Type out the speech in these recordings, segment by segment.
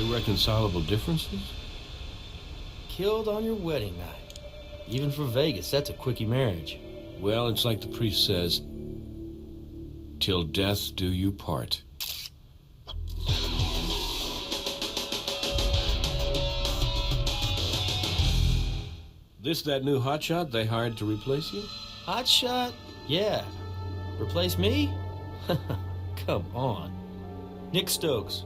Irreconcilable differences? Killed on your wedding night. Even for Vegas, that's a quickie marriage. Well, it's like the priest says, till death do you part. This that new hotshot they hired to replace you? Hotshot? Yeah. Replace me? Come on. Nick Stokes.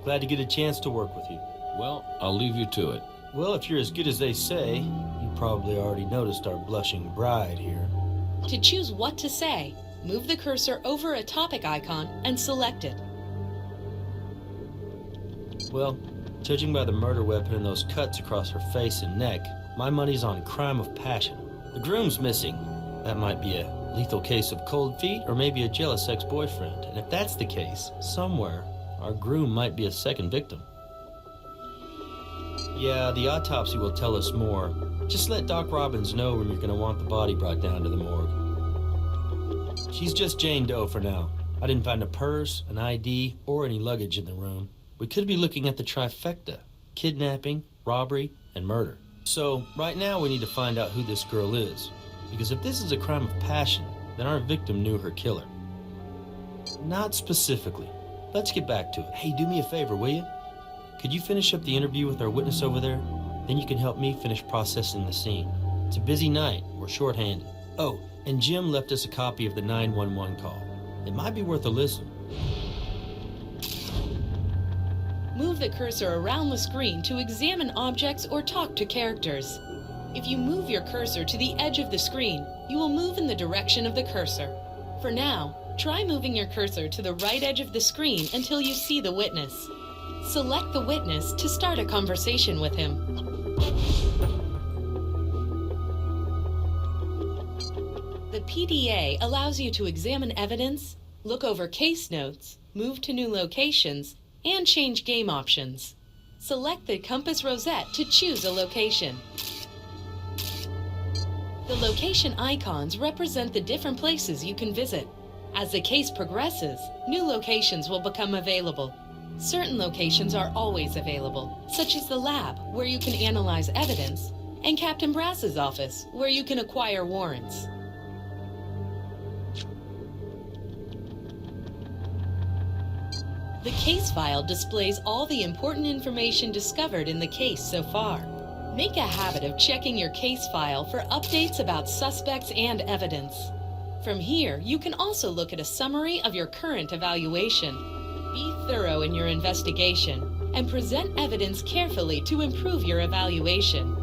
Glad to get a chance to work with you. Well, I'll leave you to it. Well, if you're as good as they say, you probably already noticed our blushing bride here. To choose what to say, move the cursor over a topic icon and select it. Well, judging by the murder weapon and those cuts across her face and neck, my money's on crime of passion. The groom's missing. That might be a lethal case of cold feet or maybe a jealous ex-boyfriend. And if that's the case, somewhere, our groom might be a second victim. Yeah, the autopsy will tell us more. Just let Doc Robbins know when you're going to want the body brought down to the morgue. She's just Jane Doe for now. I didn't find a purse, an ID, or any luggage in the room. We could be looking at the trifecta: kidnapping, robbery, and murder. So, right now we need to find out who this girl is. Because if this is a crime of passion, then our victim knew her killer. Not specifically. Let's get back to it. Hey, do me a favor, will you? Could you finish up the interview with our witness over there? Then you can help me finish processing the scene. It's a busy night. We're short-handed. Oh, and Jim left us a copy of the 911 call. It might be worth a listen. Move the cursor around the screen to examine objects or talk to characters. If you move your cursor to the edge of the screen, you will move in the direction of the cursor. For now, try moving your cursor to the right edge of the screen until you see the witness. Select the witness to start a conversation with him. The PDA allows you to examine evidence, look over case notes, move to new locations, and change game options. Select the compass rosette to choose a location. The location icons represent the different places you can visit. As the case progresses, new locations will become available. Certain locations are always available, such as the lab, where you can analyze evidence, and Captain Brass's office, where you can acquire warrants. The case file displays all the important information discovered in the case so far. Make a habit of checking your case file for updates about suspects and evidence. From here, you can also look at a summary of your current evaluation. Be thorough in your investigation and present evidence carefully to improve your evaluation.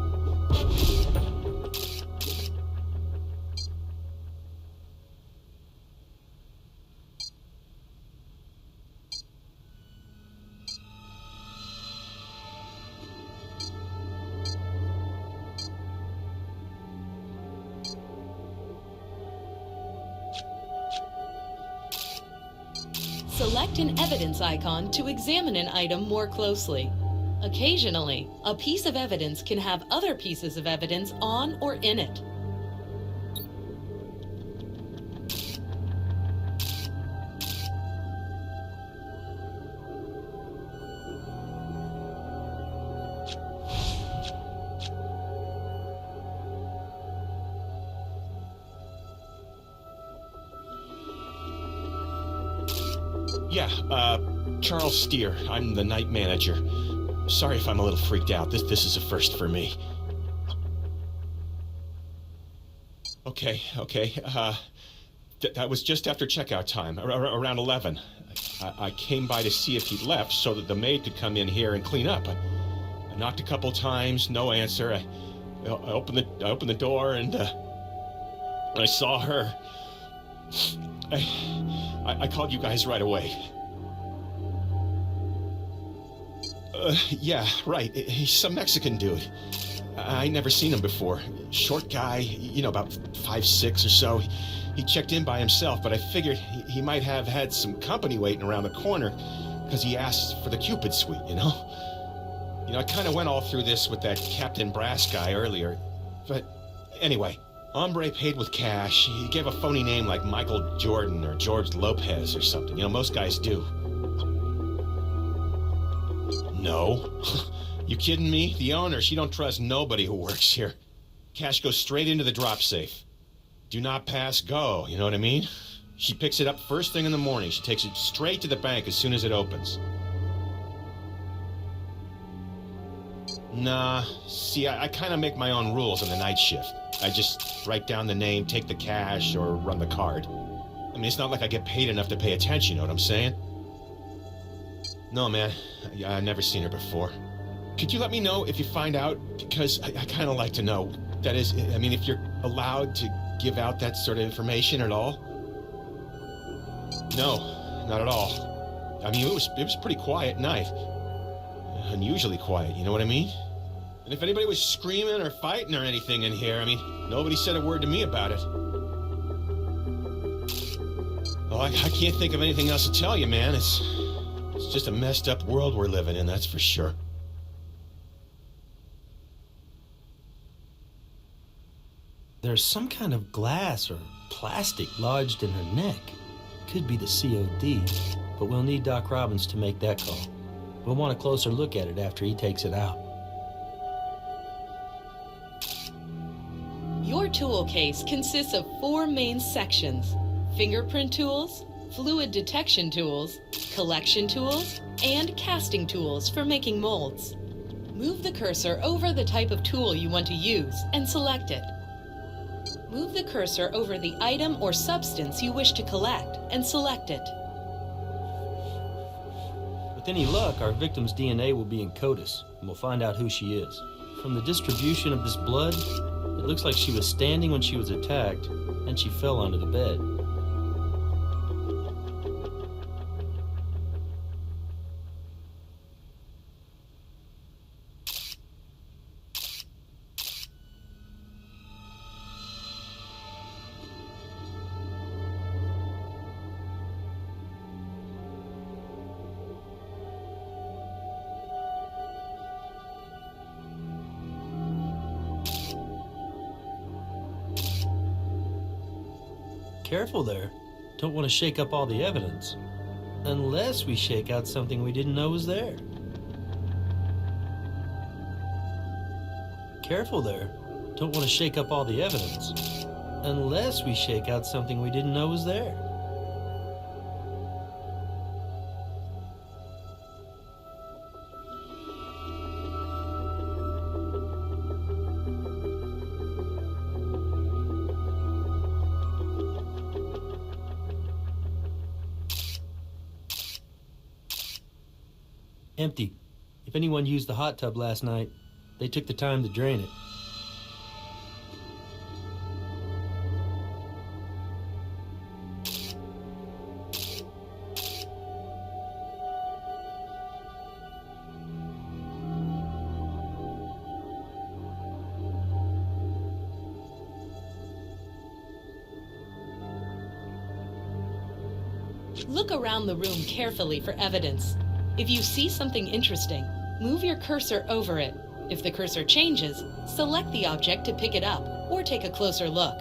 Select an evidence icon to examine an item more closely. Occasionally, a piece of evidence can have other pieces of evidence on or in it. Yeah, Charles Steer. I'm the night manager. Sorry if I'm a little freaked out. This is a first for me. Okay. That was just after checkout time, around 11. I came by to see if he'd left so that the maid could come in here and clean up. I knocked a couple times, no answer. I opened the door and I saw her. I called you guys right away. Yeah, right. He's some Mexican dude. I never seen him before. Short guy, you know, about 5'6" or so. He checked in by himself, but I figured he might have had some company waiting around the corner because he asked for the Cupid suite, you know? You know, I kind of went all through this with that Captain Brass guy earlier. But anyway, hombre paid with cash. He gave a phony name like Michael Jordan or George Lopez or something. You know, most guys do. No. You kidding me? The owner, she don't trust nobody who works here. Cash goes straight into the drop safe. Do not pass go, you know what I mean? She picks it up first thing in the morning. She takes it straight to the bank as soon as it opens. Nah, see, I kind of make my own rules on the night shift. I just write down the name, take the cash, or run the card. I mean, it's not like I get paid enough to pay attention, you know what I'm saying? No, man, I've never seen her before. Could you let me know if you find out? Because I kind of like to know. That is, I mean, if you're allowed to give out that sort of information at all? No, not at all. I mean, it was a pretty quiet night. Unusually quiet, you know what I mean? And if anybody was screaming or fighting or anything in here, I mean, nobody said a word to me about it. Oh, I can't think of anything else to tell you, man. It's just a messed up world we're living in, that's for sure. There's some kind of glass or plastic lodged in her neck. Could be the C.O.D, but we'll need Doc Robbins to make that call. We'll want a closer look at it after he takes it out. Your tool case consists of 4 main sections: fingerprint tools, fluid detection tools, collection tools, and casting tools for making molds. Move the cursor over the type of tool you want to use and select it. Move the cursor over the item or substance you wish to collect and select it. With any luck, our victim's DNA will be in CODIS, and we'll find out who she is. From the distribution of this blood, it looks like she was standing when she was attacked, and she fell onto the bed. Careful there. Don't want to shake up all the evidence. Unless we shake out something we didn't know was there. Careful there. Don't want to shake up all the evidence. Unless we shake out something we didn't know was there. Empty. If anyone used the hot tub last night, they took the time to drain it. Look around the room carefully for evidence. If you see something interesting, move your cursor over it. If the cursor changes, select the object to pick it up or take a closer look.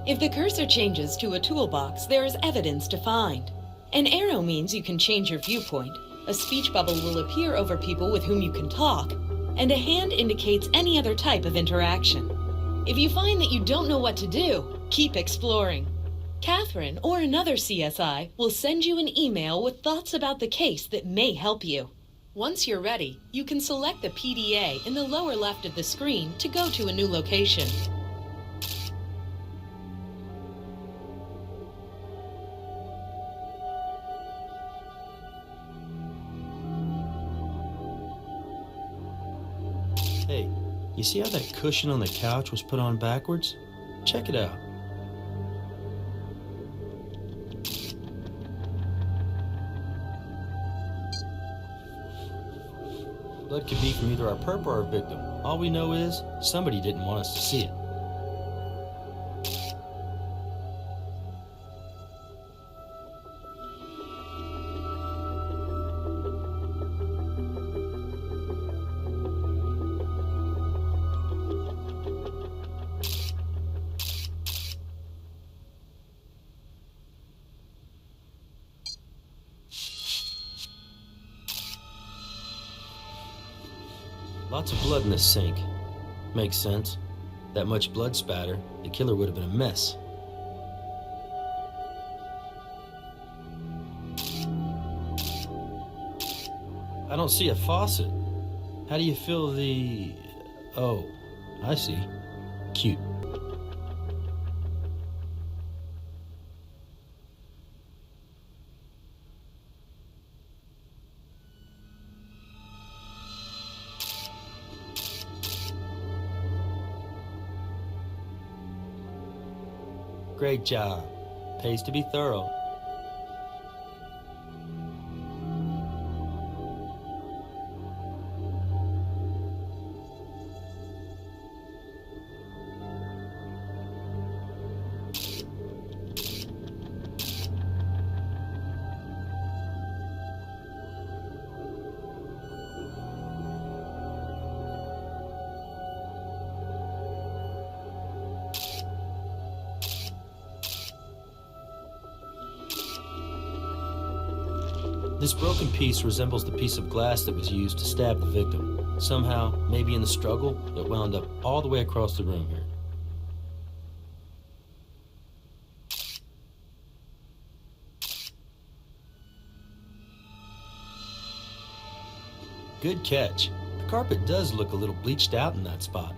If the cursor changes to a toolbox, there is evidence to find. An arrow means you can change your viewpoint. A speech bubble will appear over people with whom you can talk, and a hand indicates any other type of interaction. If you find that you don't know what to do, keep exploring. Catherine or another CSI will send you an email with thoughts about the case that may help you. Once you're ready, you can select the PDA in the lower left of the screen to go to a new location. Hey, you see how that cushion on the couch was put on backwards? Check it out. Blood could be from either our perp or our victim. All we know is somebody didn't want us to see it. Lots of blood in this sink. Makes sense. That much blood spatter, the killer would have been a mess. I don't see a faucet. How do you fill the... Oh, I see. Cute. Great job. Pays to be thorough. This broken piece resembles the piece of glass that was used to stab the victim. Somehow, maybe in the struggle, it wound up all the way across the room here. Good catch. The carpet does look a little bleached out in that spot.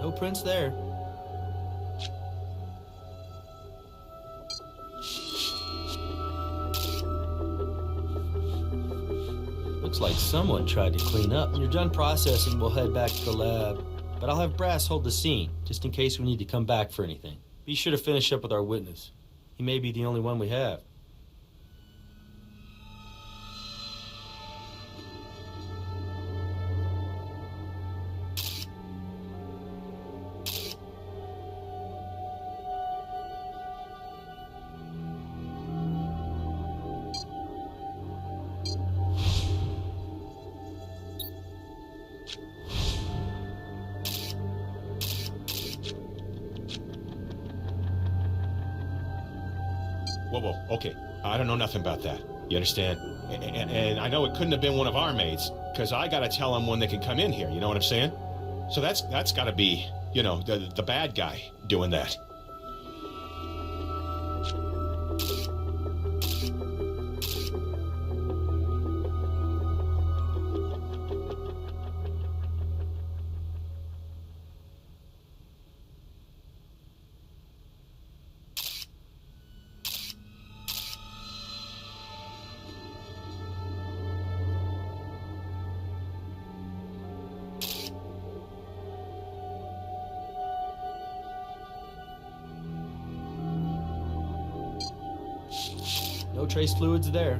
No prints there. Looks like someone tried to clean up. When you're done processing, we'll head back to the lab. But I'll have Brass hold the scene, just in case we need to come back for anything. Be sure to finish up with our witness. He may be the only one we have. Whoa, okay. I don't know nothing about that. You understand? And I know it couldn't have been one of our maids, because I gotta tell them when they can come in here, you know what I'm saying? So that's gotta be, you know, the bad guy doing that. No trace fluids there.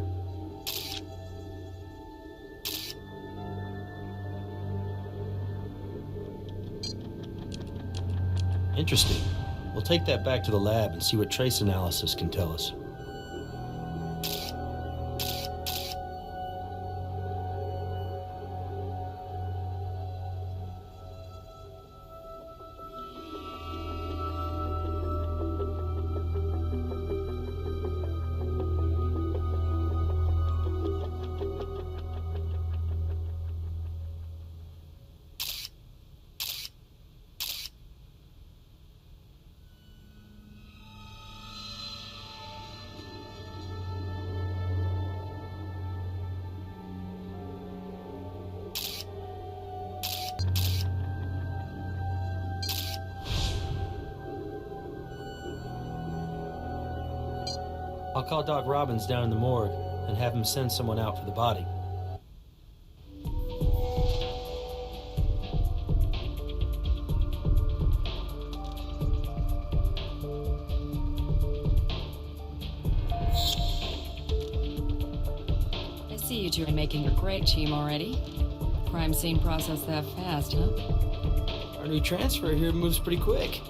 Interesting. We'll take that back to the lab and see what trace analysis can tell us. I'll call Doc Robbins down in the morgue and have him send someone out for the body. I see you two are making a great team already. Crime scene process that fast, huh? Our new transfer here moves pretty quick.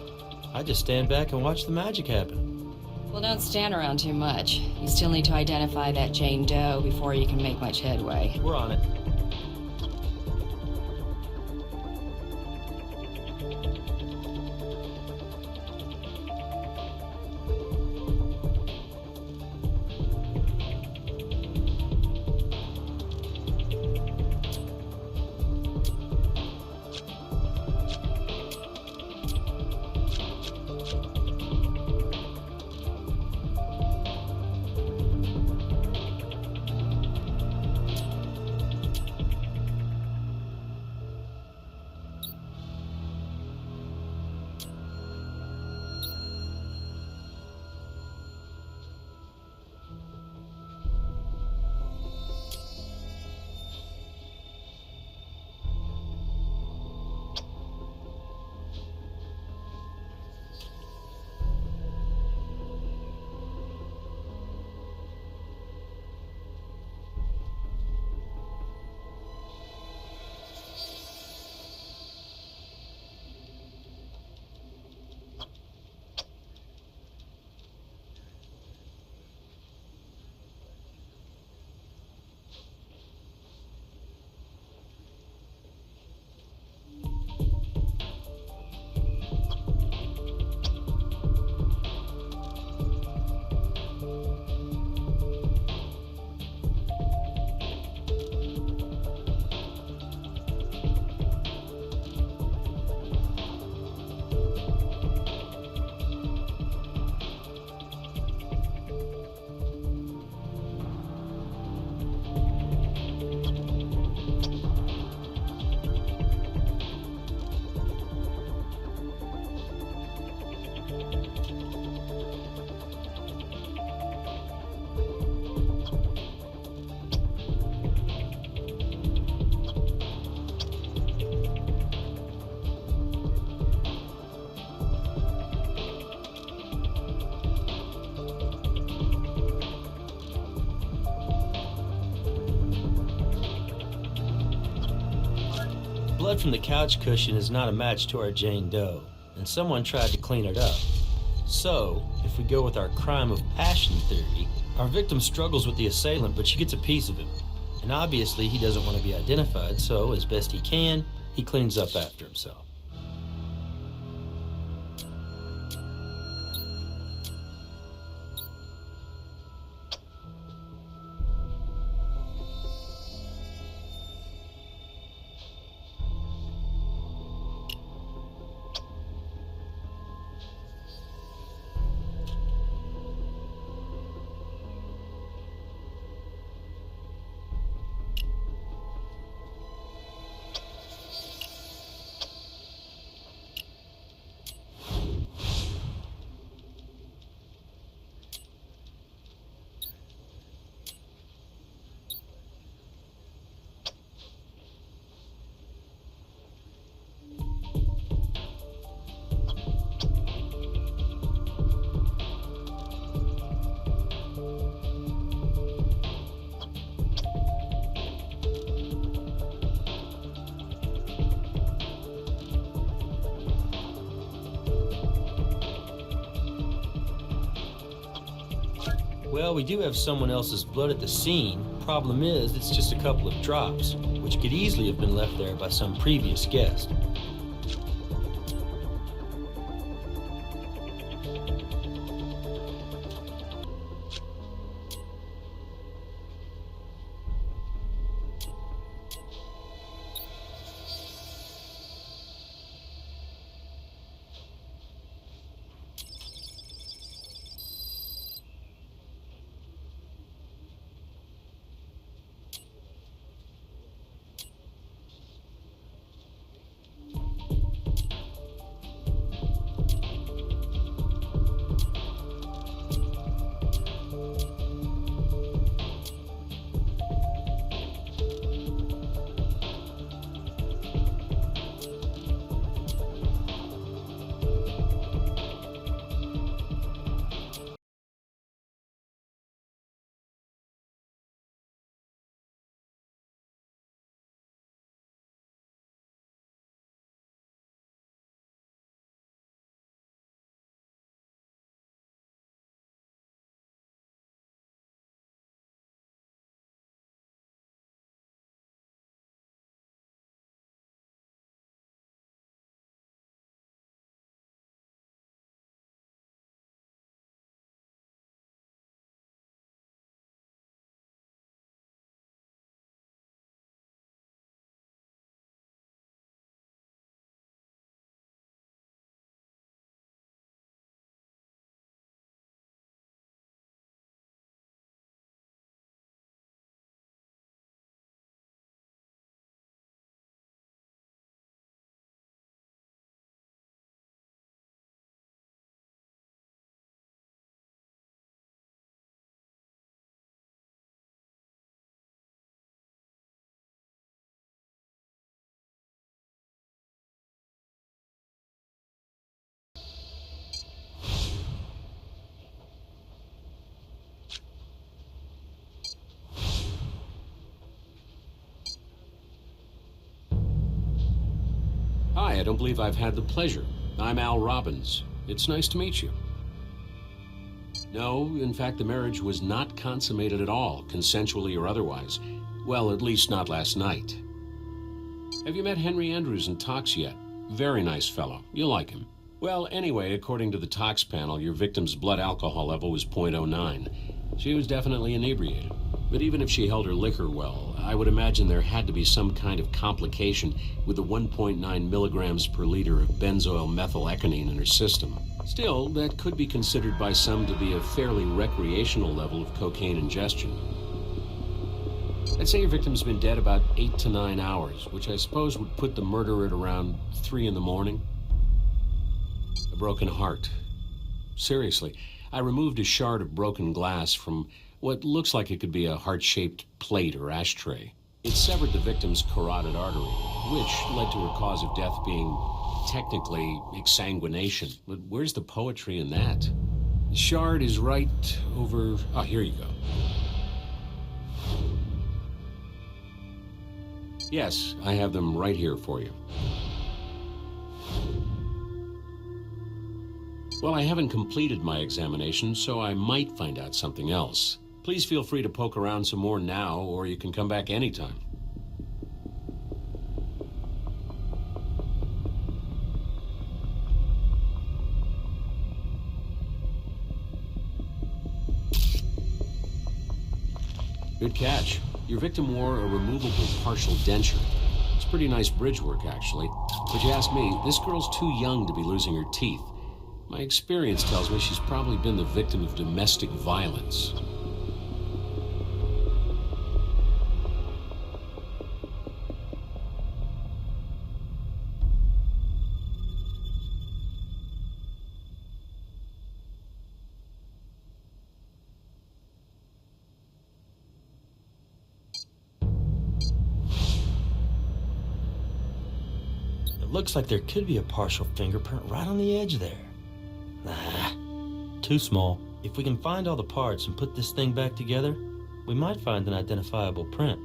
I just stand back and watch the magic happen. Well, don't stand around too much. You still need to identify that Jane Doe before you can make much headway. We're on it. Blood from the couch cushion is not a match to our Jane Doe, and someone tried to clean it up. So, if we go with our crime of passion theory, our victim struggles with the assailant, but she gets a piece of him. And obviously he doesn't want to be identified, so as best he can, he cleans up after himself. Well, we do have someone else's blood at the scene. Problem is, it's just a couple of drops, which could easily have been left there by some previous guest. Hi, I don't believe I've had the pleasure. I'm Al Robbins. It's nice to meet you. No, in fact, the marriage was not consummated at all, consensually or otherwise. Well, at least not last night. Have you met Henry Andrews in tox yet? Very nice fellow. You'll like him. Well, anyway, according to the tox panel, your victim's blood alcohol level was .09. She was definitely inebriated. But even if she held her liquor well, I would imagine there had to be some kind of complication with the 1.9 milligrams per liter of benzoyl methylecgonine in her system. Still, that could be considered by some to be a fairly recreational level of cocaine ingestion. I'd say your victim's been dead about 8 to 9 hours, which I suppose would put the murder at around 3 in the morning. A broken heart. Seriously, I removed a shard of broken glass from what looks like it could be a heart-shaped plate or ashtray. It severed the victim's carotid artery, which led to her cause of death being technically exsanguination. But where's the poetry in that? The shard is right over... Oh, here you go. Yes, I have them right here for you. Well, I haven't completed my examination, so I might find out something else. Please feel free to poke around some more now, or you can come back anytime. Good catch. Your victim wore a removable partial denture. It's pretty nice bridge work, actually. But you ask me, this girl's too young to be losing her teeth. My experience tells me she's probably been the victim of domestic violence. It looks like there could be a partial fingerprint right on the edge there. Nah, too small. If we can find all the parts and put this thing back together, we might find an identifiable print.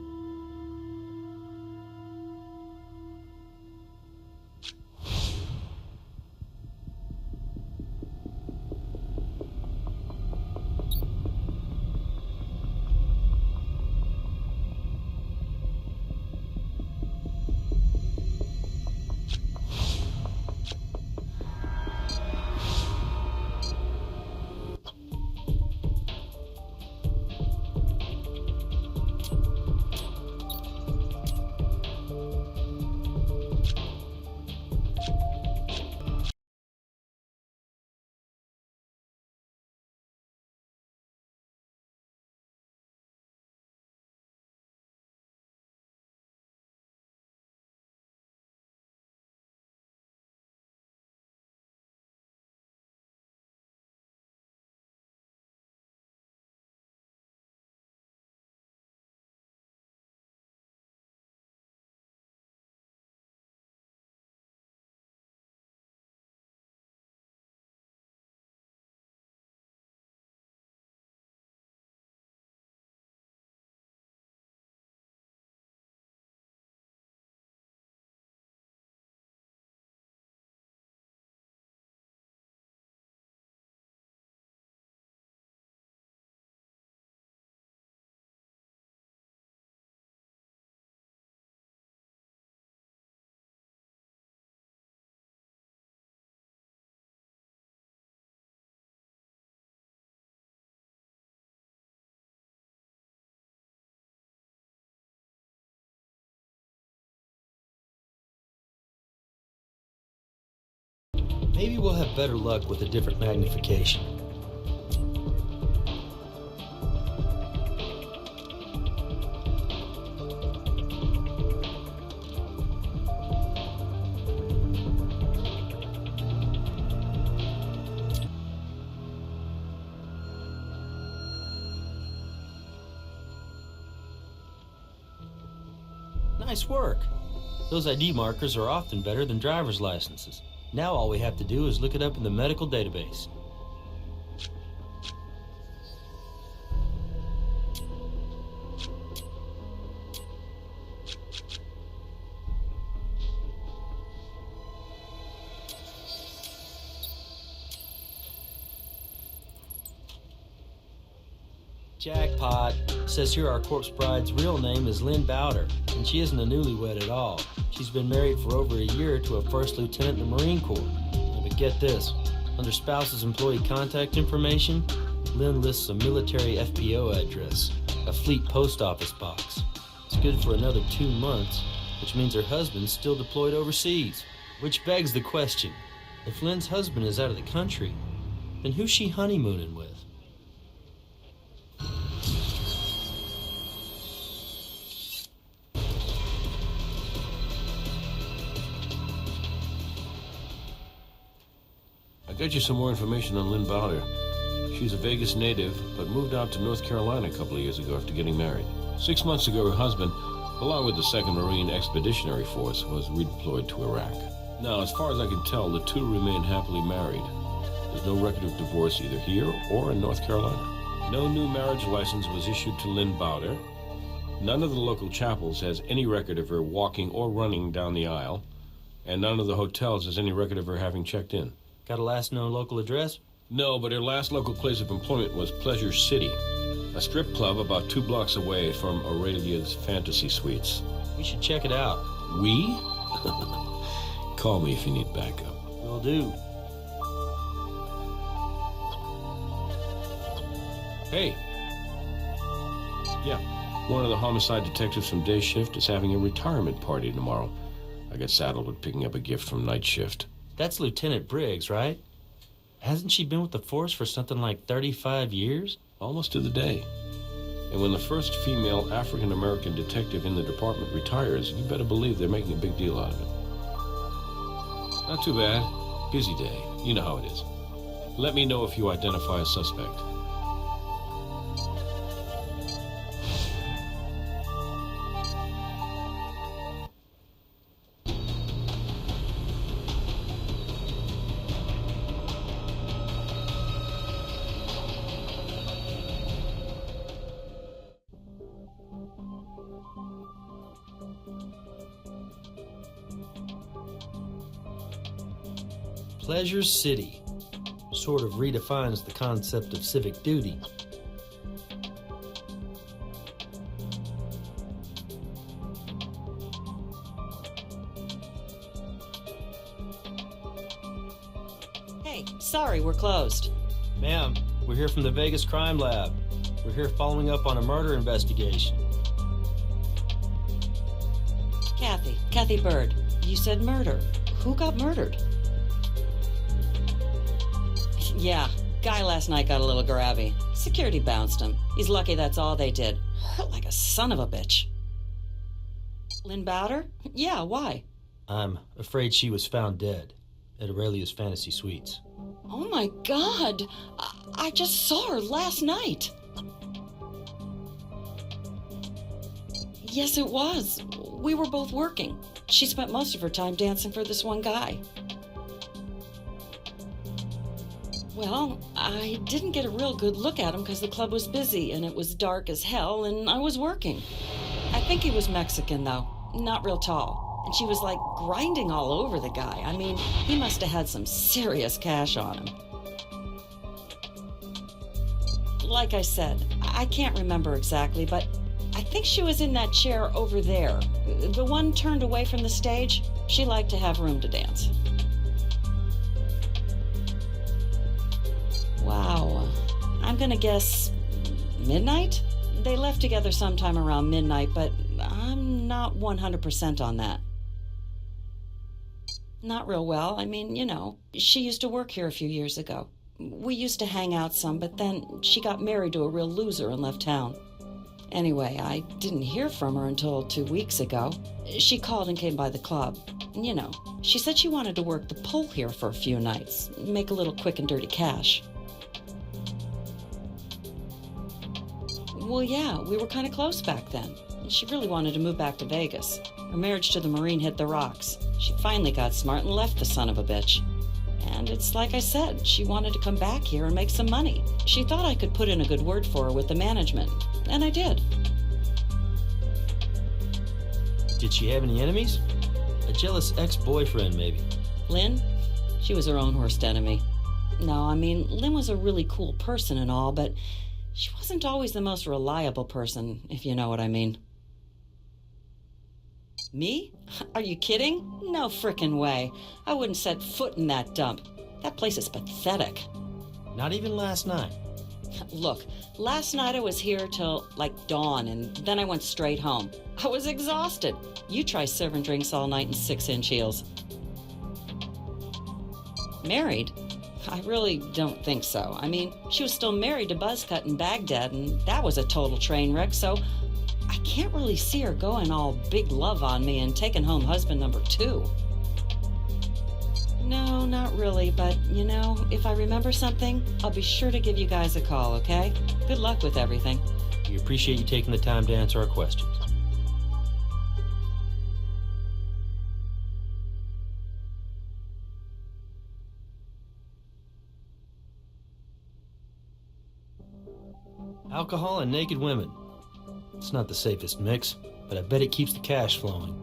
Maybe we'll have better luck with a different magnification. Nice work. Those ID markers are often better than driver's licenses. Now all we have to do is look it up in the medical database. Jackpot. Says here our corpse bride's real name is Lynn Bowder, and she isn't a newlywed at all. She's been married for over a year to a first lieutenant in the Marine Corps. But get this, under spouse's employee contact information, Lynn lists a military FPO address, a fleet post office box. It's good for another 2 months, which means her husband's still deployed overseas. Which begs the question, if Lynn's husband is out of the country, then who's she honeymooning with? I got you some more information on Lynn Bowder. She's a Vegas native, but moved out to North Carolina a couple of years ago after getting married. 6 months ago, her husband, along with the 2nd Marine Expeditionary Force, was redeployed to Iraq. Now, as far as I can tell, the two remain happily married. There's no record of divorce either here or in North Carolina. No new marriage license was issued to Lynn Bowder. None of the local chapels has any record of her walking or running down the aisle, and none of the hotels has any record of her having checked in. Got a last known local address? No, but her last local place of employment was Pleasure City, a strip club about 2 blocks away from Aurelia's Fantasy Suites. We should check it out. We? Call me if you need backup. Will do. Hey. Yeah, one of the homicide detectives from day shift is having a retirement party tomorrow. I got saddled with picking up a gift from night shift. That's Lieutenant Briggs, right? Hasn't she been with the force for something like 35 years? Almost to the day. And when the first female African-American detective in the department retires, you better believe they're making a big deal out of it. Not too bad. Busy day. You know how it is. Let me know if you identify a suspect. Pleasure City sort of redefines the concept of civic duty. Hey, sorry, we're closed. Ma'am, we're here from the Vegas Crime Lab. We're here following up on a murder investigation. Kathy Bird. You said murder. Who got murdered? Yeah, guy last night got a little grabby. Security bounced him. He's lucky that's all they did. Hurt like a son of a bitch. Lynn Bowder? Yeah, why? I'm afraid she was found dead at Aurelia's Fantasy Suites. Oh my God! I just saw her last night. Yes, it was. We were both working. She spent most of her time dancing for this one guy. Well, I didn't get a real good look at him because the club was busy and it was dark as hell and I was working. I think he was Mexican, though. Not real tall. And she was like grinding all over the guy. I mean, he must have had some serious cash on him. Like I said, I can't remember exactly, but I think she was in that chair over there. The one turned away from the stage. She liked to have room to dance. Wow. I'm gonna guess midnight? They left together sometime around midnight, but I'm not 100% on that. Not real well. I mean, you know, she used to work here a few years ago. We used to hang out some, but then she got married to a real loser and left town. Anyway, I didn't hear from her until 2 weeks ago. She called and came by the club. You know, she said she wanted to work the pole here for a few nights, make a little quick and dirty cash. Well, yeah, we were kind of close back then. She really wanted to move back to Vegas. Her marriage to the Marine hit the rocks. She finally got smart and left the son of a bitch. And it's like I said, she wanted to come back here and make some money. She thought I could put in a good word for her with the management, and I did. Did she have any enemies? A jealous ex-boyfriend, maybe? Lynn? She was her own worst enemy. No, I mean, Lynn was a really cool person and all, but She wasn't always the most reliable person, if you know what I mean. Me? Are you kidding? No frickin' way. I wouldn't set foot in that dump. That place is pathetic. Not even last night. Look, last night I was here till, like, dawn, and then I went straight home. I was exhausted. You try serving drinks all night in 6-inch heels. Married? I really don't think so. I mean, she was still married to Buzzcut in Baghdad, and that was a total train wreck, so I can't really see her going all big love on me and taking home husband number 2. No, not really, but, you know, if I remember something, I'll be sure to give you guys a call, okay? Good luck with everything. We appreciate you taking the time to answer our questions. Alcohol and naked women. It's not the safest mix, but I bet it keeps the cash flowing.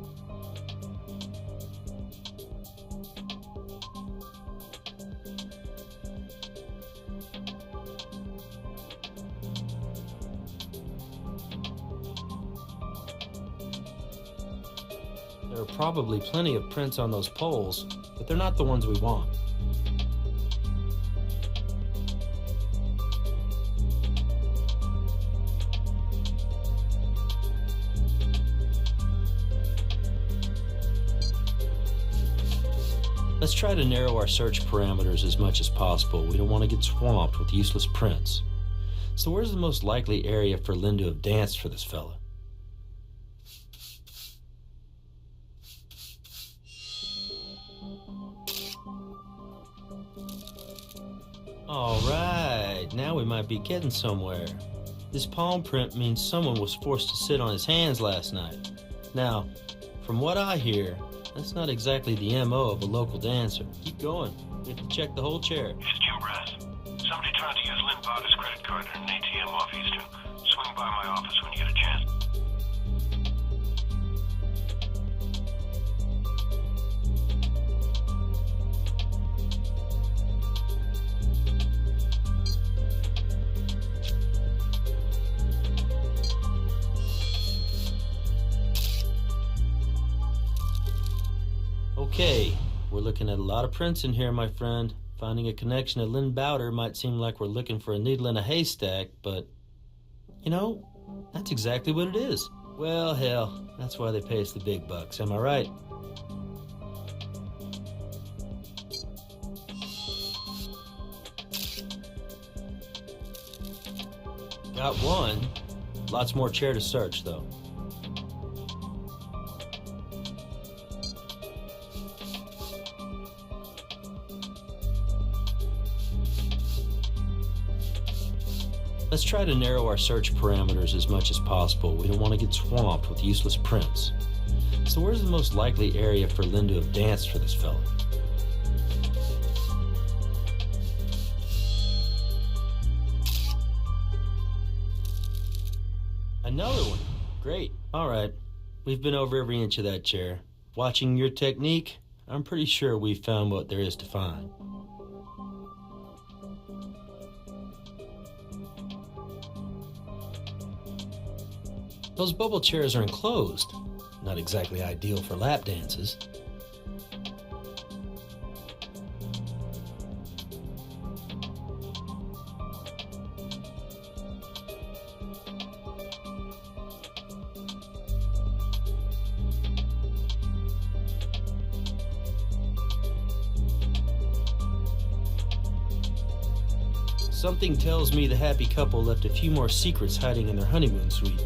There are probably plenty of prints on those poles, but they're not the ones we want. Let's try to narrow our search parameters as much as possible. We don't want to get swamped with useless prints. So where's the most likely area for Lynn to have danced for this fella? All right, now we might be getting somewhere. This palm print means someone was forced to sit on his hands last night. Now, from what I hear, that's not exactly the MO of a local dancer. Keep going. We have to check the whole chair. It's Jim Brass. Somebody tried to use Lynn Bowder's credit card at an ATM off Eastern. Swing by my office when you get a chance. Okay, we're looking at a lot of prints in here, my friend. Finding a connection to Lynn Bowder might seem like we're looking for a needle in a haystack, but, you know, that's exactly what it is. Well, hell, that's why they pay us the big bucks, am I right? Got one. Lots more chair to search, though. Let's try to narrow our search parameters as much as possible. We don't want to get swamped with useless prints. So where's the most likely area for Lynn to have danced for this fella? Another one. Great. All right. We've been over every inch of that chair. Watching your technique, I'm pretty sure we've found what there is to find. Those bubble chairs are enclosed. Not exactly ideal for lap dances. Something tells me the happy couple left a few more secrets hiding in their honeymoon suite.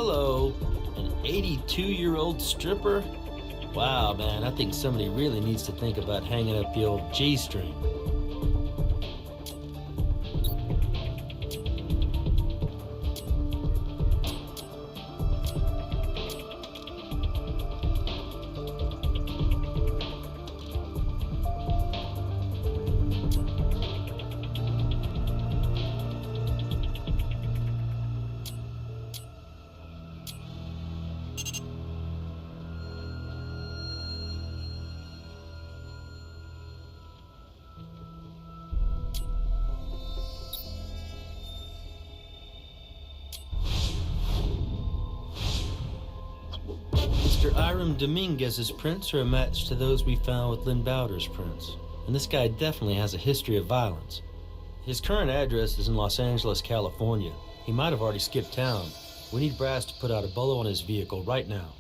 hello. An 82-year-old stripper? Wow, man, I think somebody really needs to think about hanging up the old G-string. Mr. Iram Dominguez's prints are a match to those we found with Lynn Bowder's prints. And this guy definitely has a history of violence. His current address is in Los Angeles, California. He might have already skipped town. We need brass to put out a bolo on his vehicle right now.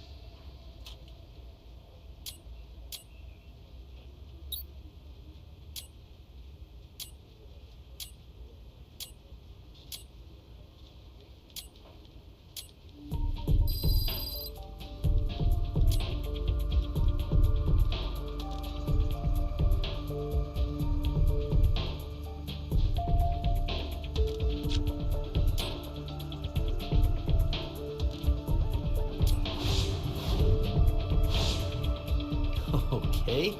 Okay.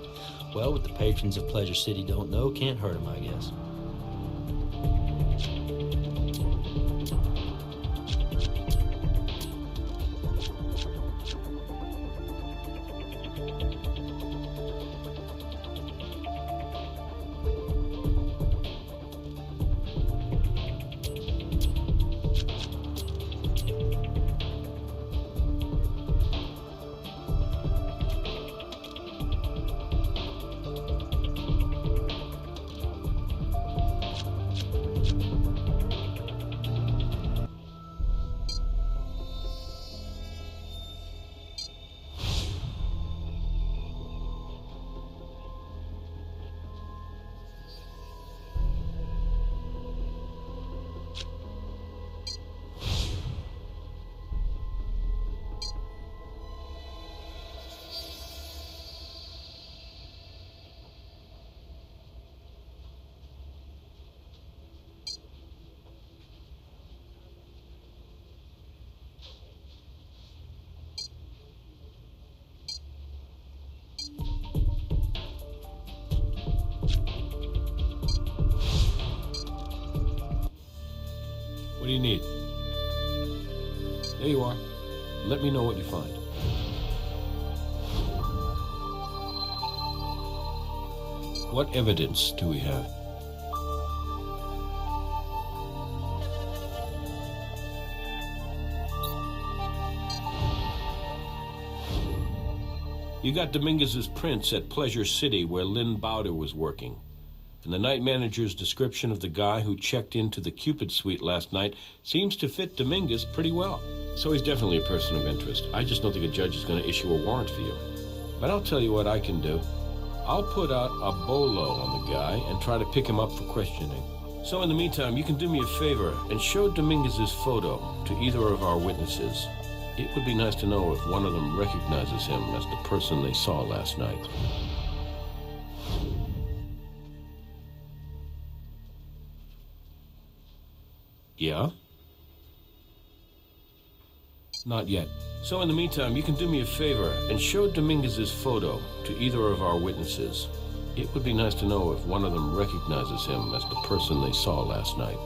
Well, what the patrons of Pleasure City don't know can't hurt them, I guess. What do you need? There you are. Let me know what you find. What evidence do we have? You got Dominguez's prints at Pleasure City, where Lynn Bowder was working. And the night manager's description of the guy who checked into the Cupid suite last night seems to fit Dominguez pretty well. So he's definitely a person of interest. I just don't think a judge is going to issue a warrant for you. But I'll tell you what I can do. I'll put out a bolo on the guy and try to pick him up for questioning. So in the meantime, you can do me a favor and show Dominguez's photo to either of our witnesses. It would be nice to know if one of them recognizes him as the person they saw last night. Yeah? Not yet. So in the meantime, you can do me a favor and show Dominguez's photo to either of our witnesses. It would be nice to know if one of them recognizes him as the person they saw last night.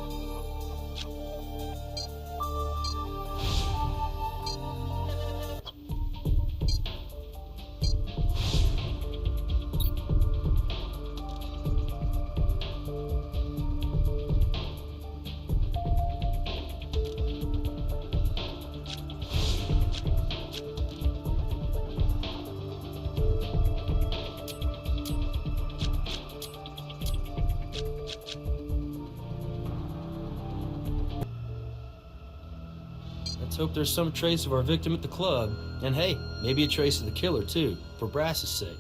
Let's hope there's some trace of our victim at the club. And hey, maybe a trace of the killer too, for Brass's sake.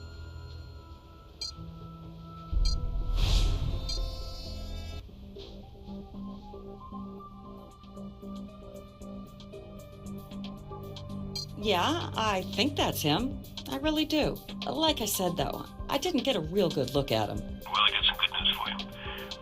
Yeah, I think that's him. I really do. Like I said, though, I didn't get a real good look at him. Well, I got some good news for you.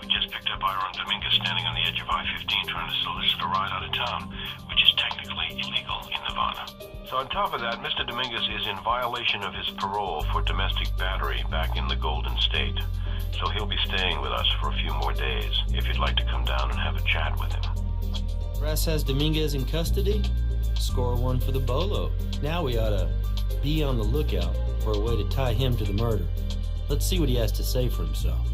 We just picked up AIRO and Dominguez standing on the edge of I-15 trying to solicit a ride out of town, which is technically illegal in Nevada. So on top of that, Mr. Dominguez is in violation of his parole for domestic battery back in the Golden State. So he'll be staying with us for a few more days, if you'd like to come down and have a chat with him. Brass has Dominguez in custody? Score one for the bolo. Now we ought to be on the lookout for a way to tie him to the murder. Let's see what he has to say for himself.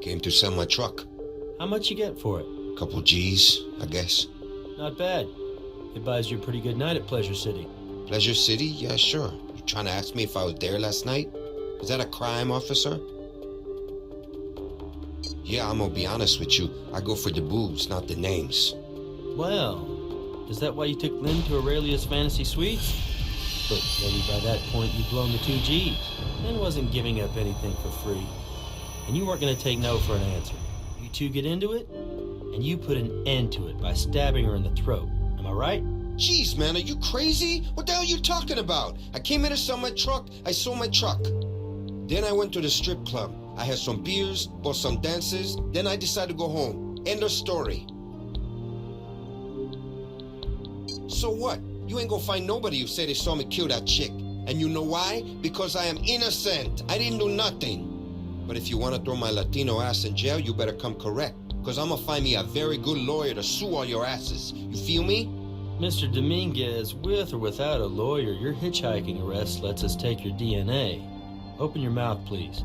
Came to sell my truck. How much you get for it? Couple G's, I guess. Not bad. It buys you a pretty good night at Pleasure City. Pleasure City? Yeah, sure. You trying to ask me if I was there last night? Is that a crime, officer? Yeah, I'm gonna be honest with you. I go for the boobs, not the names. Well, is that why you took Lynn to Aurelia's Fantasy Suites? But maybe by that point you'd blown the 2 G's. Lynn wasn't giving up anything for free. And you weren't gonna take no for an answer. You two get into it, and you put an end to it by stabbing her in the throat. Am I right? Jeez, man, are you crazy? What the hell are you talking about? I came in to sell my truck. I sold my truck. Then I went to the strip club. I had some beers, bought some dances. Then I decided to go home. End of story. So what? You ain't gonna find nobody who said they saw me kill that chick. And you know why? Because I am innocent. I didn't do nothing. But if you want to throw my Latino ass in jail, you better come correct. Because I'm gonna find me a very good lawyer to sue all your asses. You feel me? Mr. Dominguez, with or without a lawyer, your hitchhiking arrest lets us take your DNA. Open your mouth, please.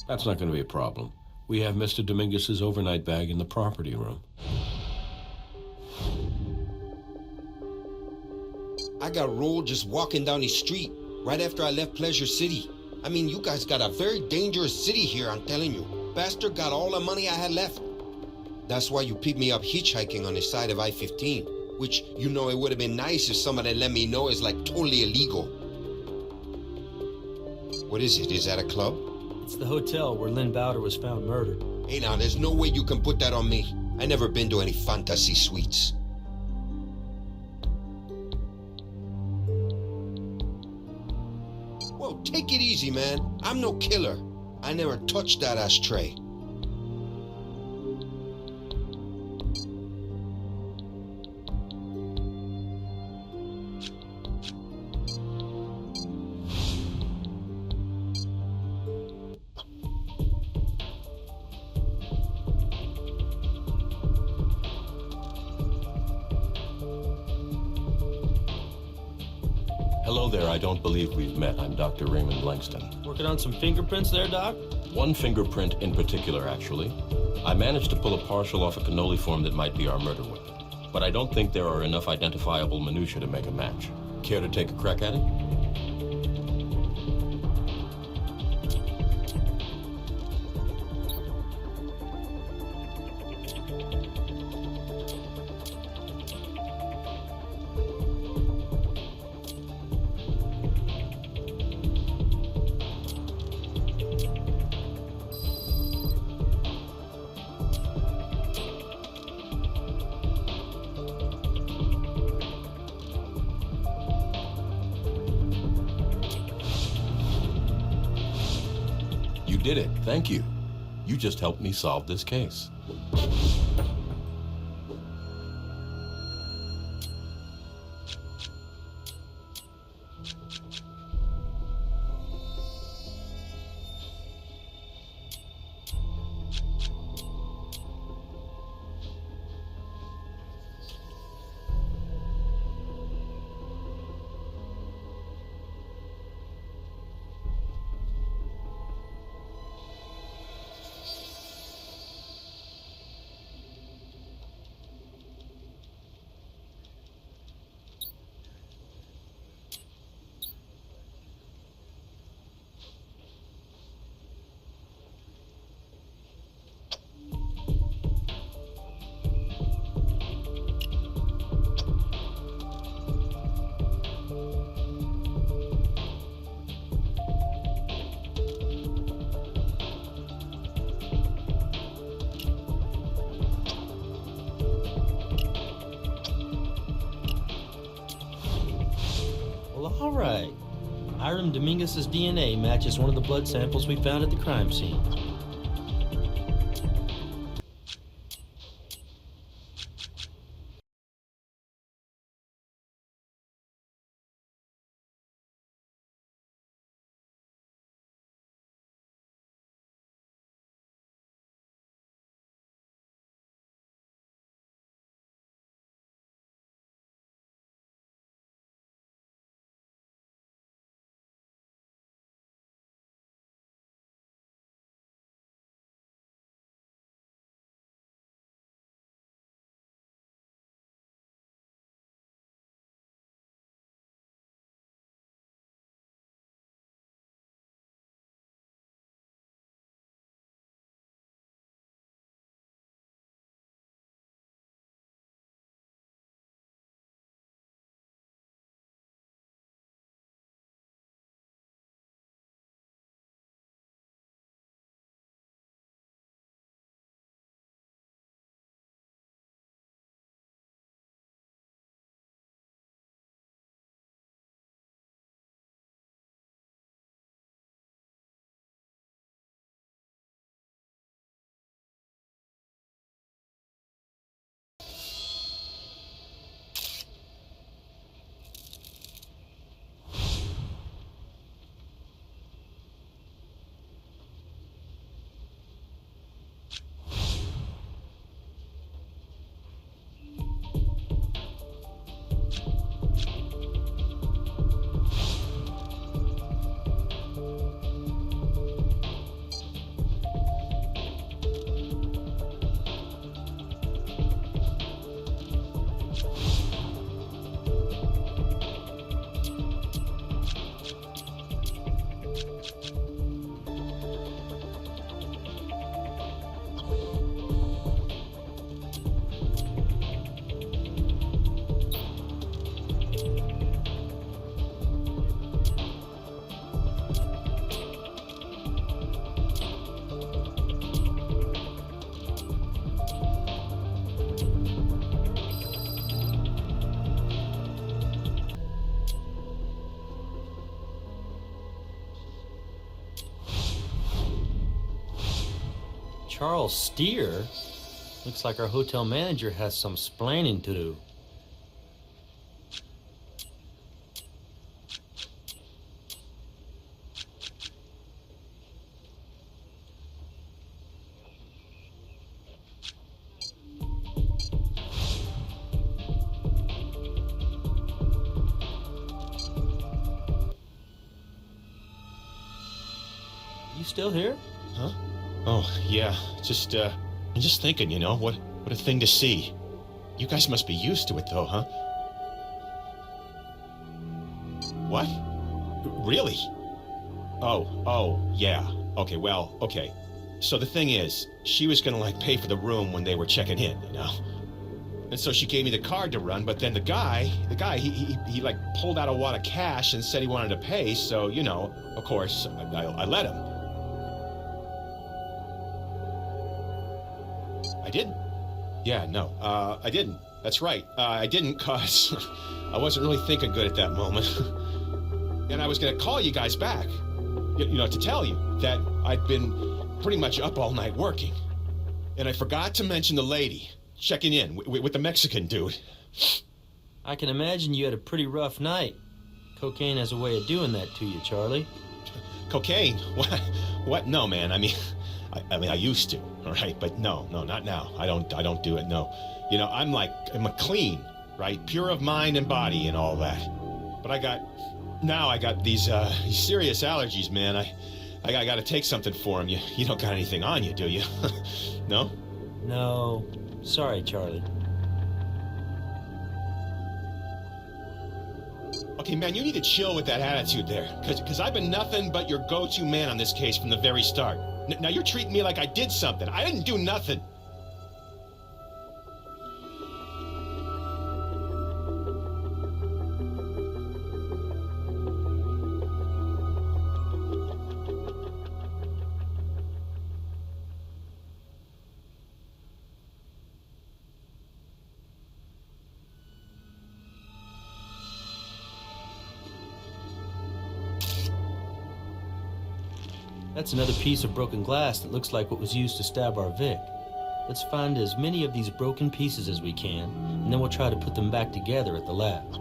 That's not going to be a problem. We have Mr. Dominguez's overnight bag in the property room. I got rolled just walking down the street right after I left Pleasure City. I mean, you guys got a very dangerous city here, I'm telling you. Bastard got all the money I had left. That's why you picked me up hitchhiking on the side of I-15, which, you know, it would have been nice if somebody let me know is like totally illegal. What is it? Is that a club? It's the hotel where Lynn Bowder was found murdered. Hey, now, there's no way you can put that on me. I never been to any fantasy suites. Whoa, take it easy, man. I'm no killer. I never touched that ashtray. Hello there, I don't believe we've met. I'm Dr. Raymond Langston. Working on some fingerprints there, Doc? One fingerprint in particular, actually. I managed to pull a partial off a cannoli that might be our murder weapon. But I don't think there are enough identifiable minutiae to make a match. Care to take a crack at it? You did it. Thank you. You just helped me solve this case. right. Hiram Dominguez's DNA matches one of the blood samples we found at the crime scene. Charles Steer? Looks like our hotel manager has some splaining to do. You still here? Huh? Oh, yeah. I'm just thinking, what a thing to see. You guys must be used to it, though, huh? What? Really? Oh, yeah. Okay, well, okay. So the thing is, she was gonna, pay for the room when they were checking in, And so she gave me the card to run, but then the guy, he pulled out a wad of cash and said he wanted to pay, so, of course, I let him. I didn't. Yeah, no, I didn't. That's right. I didn't, cause I wasn't really thinking good at that moment. And I was gonna call you guys back, to tell you that I'd been pretty much up all night working. And I forgot to mention the lady checking in with the Mexican dude. I can imagine you had a pretty rough night. Cocaine has a way of doing that to you, Charlie. Cocaine? What? No, man. I mean, I used to, all right? But no, not now. I don't do it, no. I'm a clean, right? Pure of mind and body and all that. But I got these serious allergies, man. I got to take something for them. You don't got anything on you, do you? No? No. Sorry, Charlie. Okay, man, you need to chill with that attitude there. Because I've been nothing but your go-to man on this case from the very start. Now you're treating me like I did something. I didn't do nothing. That's another piece of broken glass that looks like what was used to stab our Vic. Let's find as many of these broken pieces as we can, and then we'll try to put them back together at the lab.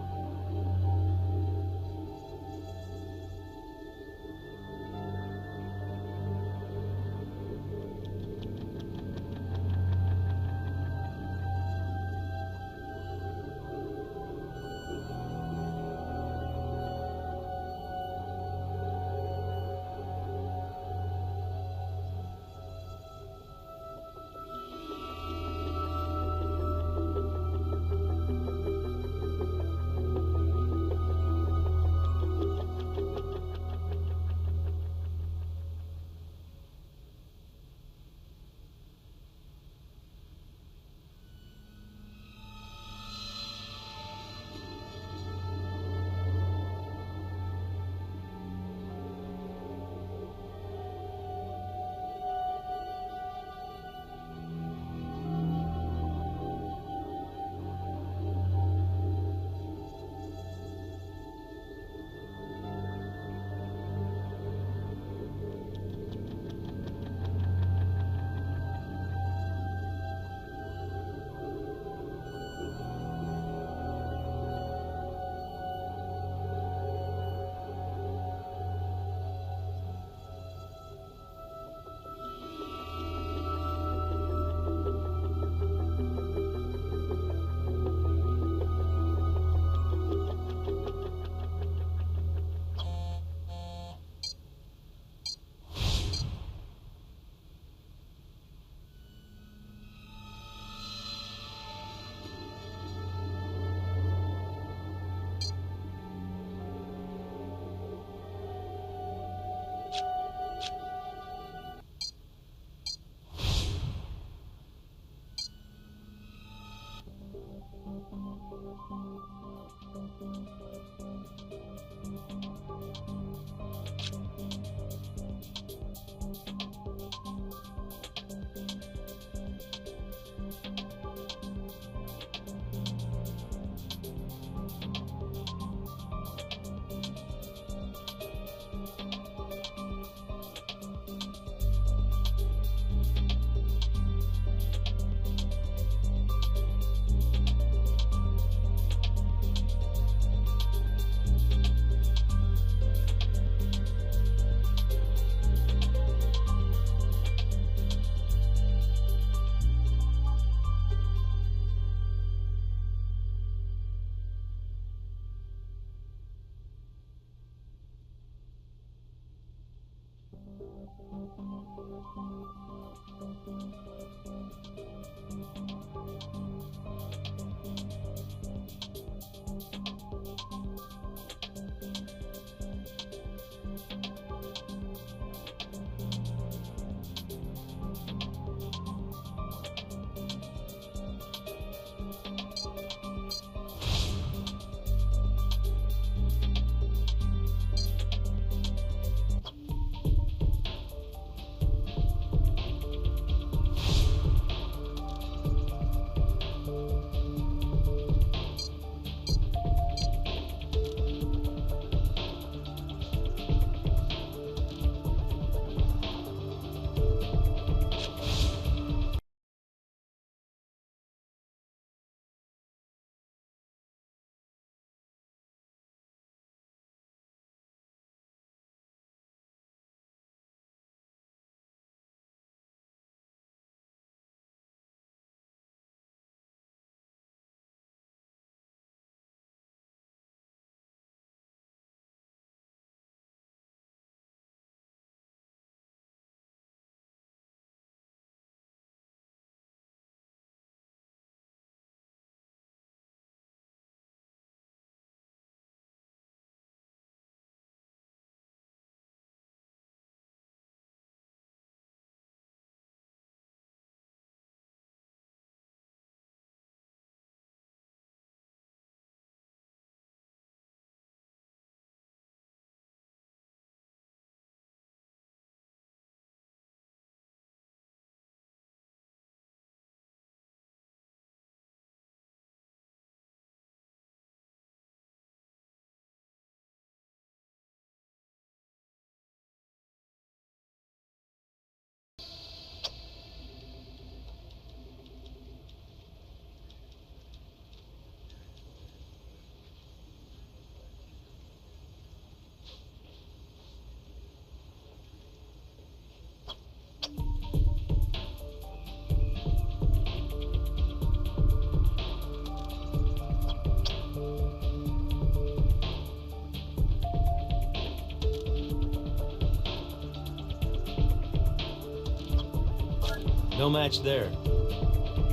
No match there.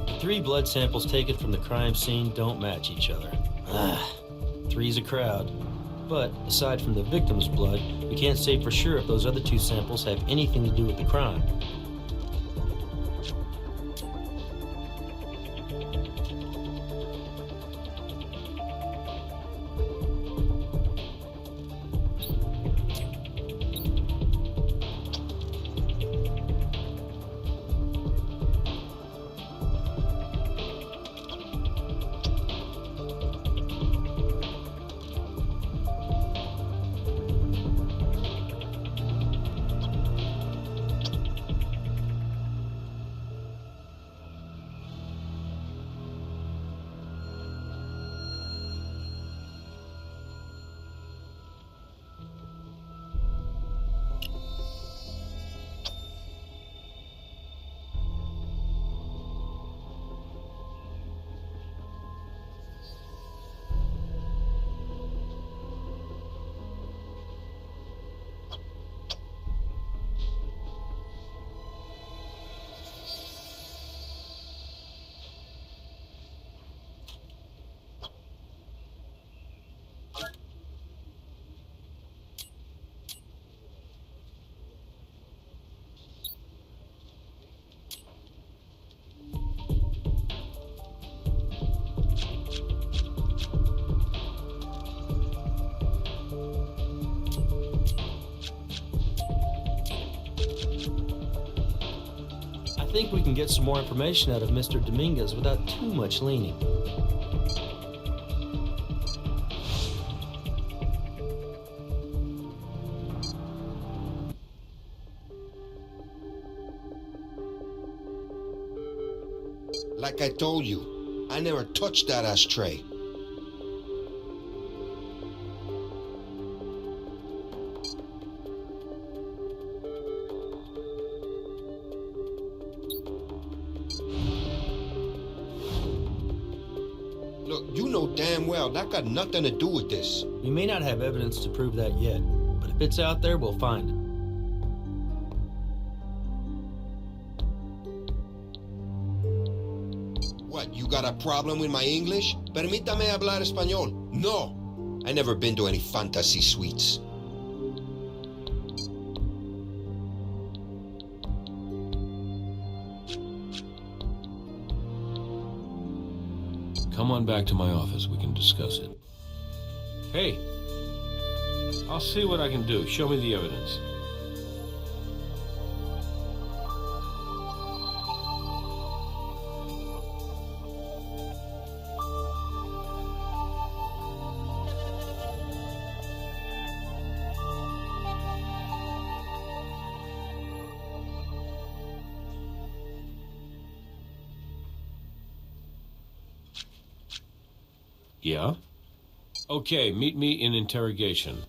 The 3 blood samples taken from the crime scene don't match each other. Ah, 3's a crowd. But, aside from the victim's blood, we can't say for sure if those other 2 samples have anything to do with the crime. I think we can get some more information out of Mr. Dominguez without too much leaning. Like I told you, I never touched that ashtray. Look, you know damn well that got nothing to do with this. We may not have evidence to prove that yet, but if it's out there, we'll find it. What, you got a problem with my English? Permítame hablar español. No, I never been to any fantasy suites. Come on back to my office. We can discuss it. Hey, I'll see what I can do. Show me the evidence. Yeah? Okay, meet me in interrogation.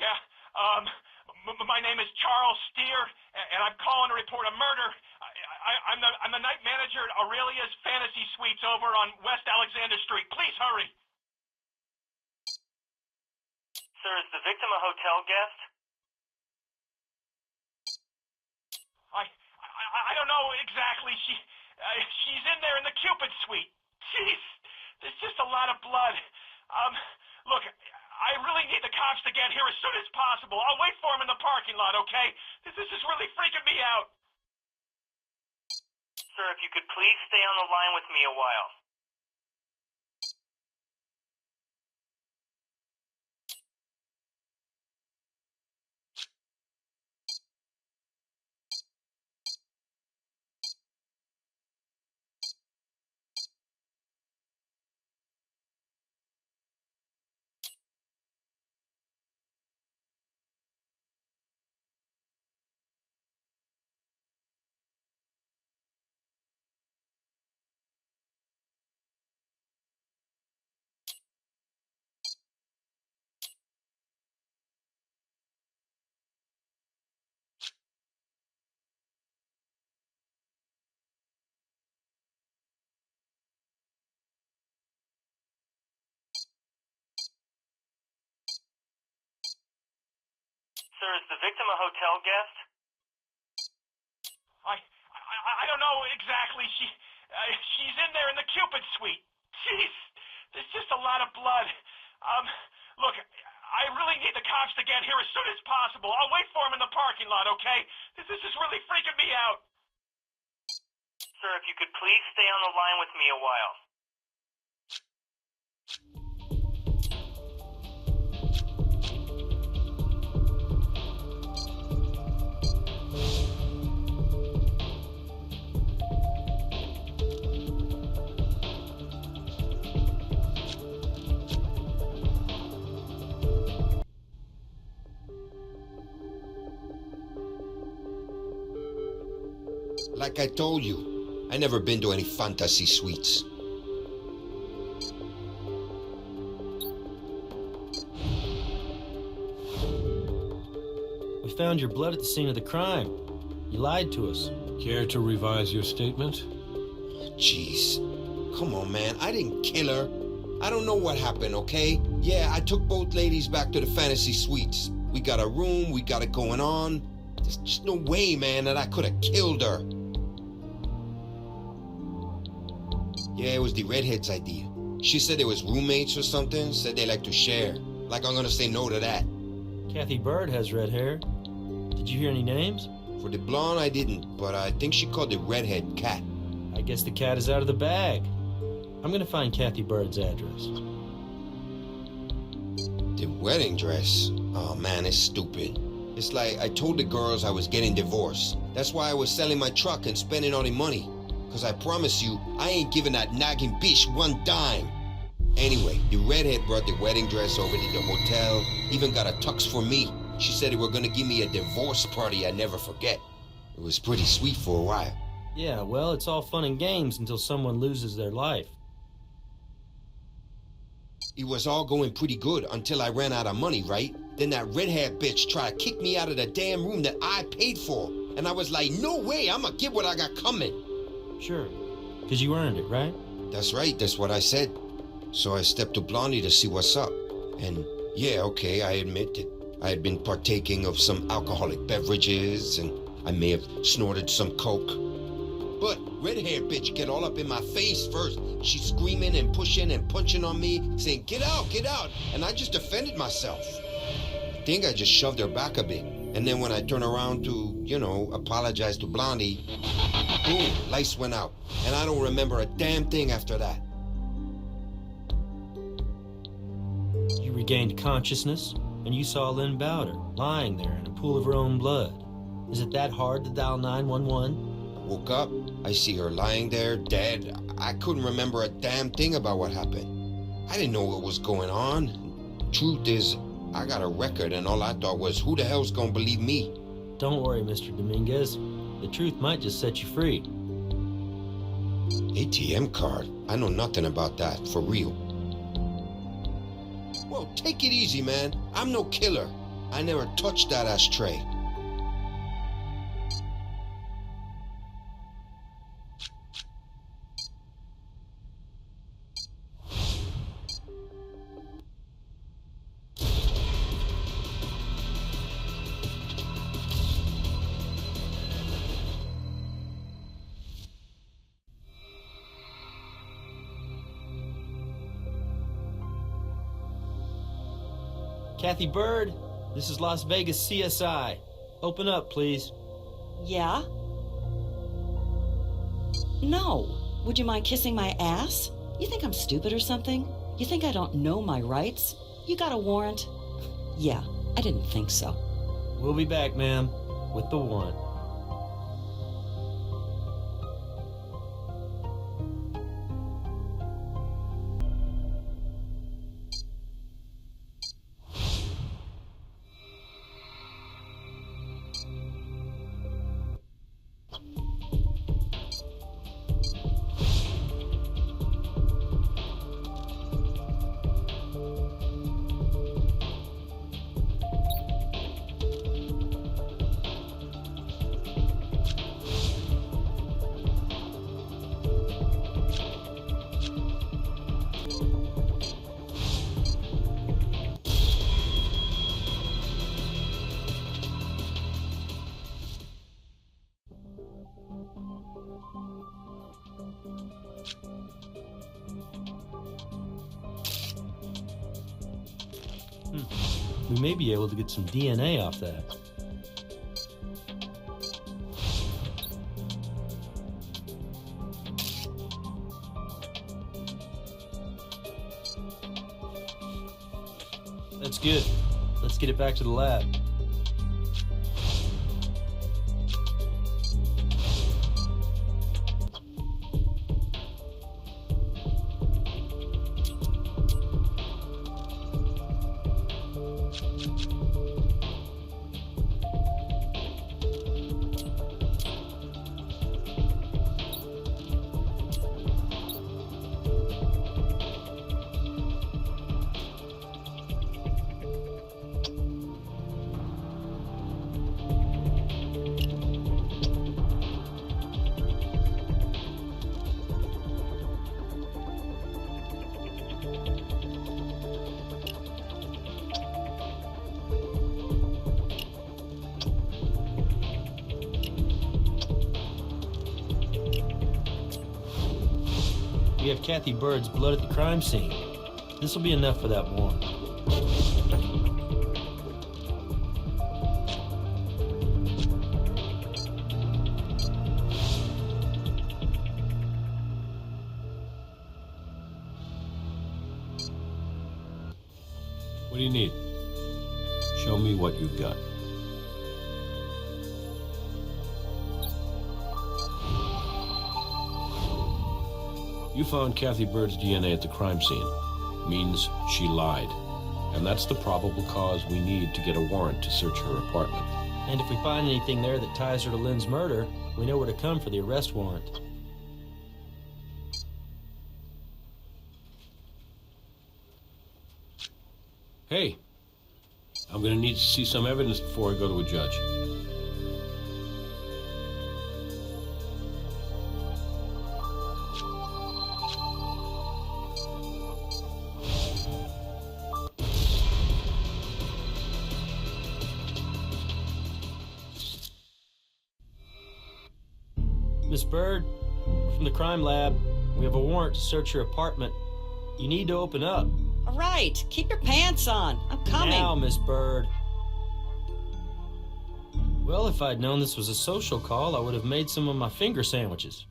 Yeah, my name is Charles Steer, and I'm calling to report a murder. I'm the night manager at Aurelia's Fantasy Suites over on West Alexander Street. Please hurry. Sir, is the victim a hotel guest? I don't know exactly. She's in there in the Cupid Suite. Jeez, there's just a lot of blood. Look, I really need the cops to get here as soon as possible. I'll wait for them in the parking lot, okay? This is really freaking me out. Sir, if you could please stay on the line with me a while. Sir, is the victim a hotel guest? I don't know exactly. She's in there in the Cupid suite. Jeez, there's just a lot of blood. Look, I really need the cops to get here as soon as possible. I'll wait for them in the parking lot, okay? This is really freaking me out. Sir, if you could please stay on the line with me a while. Like I told you, I never been to any fantasy suites. We found your blood at the scene of the crime. You lied to us. Care to revise your statement? Jeez. Come on, man. I didn't kill her. I don't know what happened, okay? Yeah, I took both ladies back to the fantasy suites. We got a room, we got it going on. There's just no way, man, that I could have killed her. Yeah, it was the redhead's idea. She said they was roommates or something, said they like to share. Like I'm gonna say no to that. Kathy Bird has red hair. Did you hear any names? For the blonde, I didn't, but I think she called the redhead Cat. I guess the cat is out of the bag. I'm gonna find Kathy Bird's address. The wedding dress? Oh man, it's stupid. It's like I told the girls I was getting divorced. That's why I was selling my truck and spending all the money. Cause I promise you, I ain't giving that nagging bitch one dime. Anyway, the redhead brought the wedding dress over to the hotel, even got a tux for me. She said they were gonna give me a divorce party I'd never forget. It was pretty sweet for a while. Yeah, well, it's all fun and games until someone loses their life. It was all going pretty good until I ran out of money, right? Then that redhead bitch tried to kick me out of the damn room that I paid for. And I was like, no way, I'ma get what I got coming. Sure, because you earned it, right? That's right, that's what I said. So I stepped to Blondie to see what's up. And yeah, okay, I admit that I had been partaking of some alcoholic beverages and I may have snorted some coke. But red-haired bitch get all up in my face first. She's screaming and pushing and punching on me, saying, get out, and I just defended myself. I think I just shoved her back a bit. And then when I turn around to, apologize to Blondie, boom, lights went out. And I don't remember a damn thing after that. You regained consciousness, and you saw Lynn Bowder lying there in a pool of her own blood. Is it that hard to dial 911? Woke up, I see her lying there, dead. I couldn't remember a damn thing about what happened. I didn't know what was going on. Truth is, I got a record and all I thought was, who the hell's gonna believe me? Don't worry, Mr. Dominguez. The truth might just set you free. ATM card? I know nothing about that, for real. Well, take it easy, man. I'm no killer. I never touched that ashtray. Kathy Bird, this is Las Vegas CSI. Open up, please. Yeah? No. Would you mind kissing my ass? You think I'm stupid or something? You think I don't know my rights? You got a warrant? Yeah, I didn't think so. We'll be back, ma'am, with the warrant. We may be able to get some DNA off that. That's good. Let's get it back to the lab. We have Kathy Bird's blood at the crime scene. This will be enough for that warrant. What do you need? Show me what you've got. You found Kathy Bird's DNA at the crime scene. Means she lied. And that's the probable cause we need to get a warrant to search her apartment. And if we find anything there that ties her to Lynn's murder, we know where to come for the arrest warrant. Hey, I'm gonna need to see some evidence before I go to a judge. Miss Bird, we're from the crime lab. We have a warrant to search your apartment. You need to open up. All right, keep your pants on. I'm coming. Now, Miss Bird. Well, if I'd known this was a social call, I would have made some of my finger sandwiches.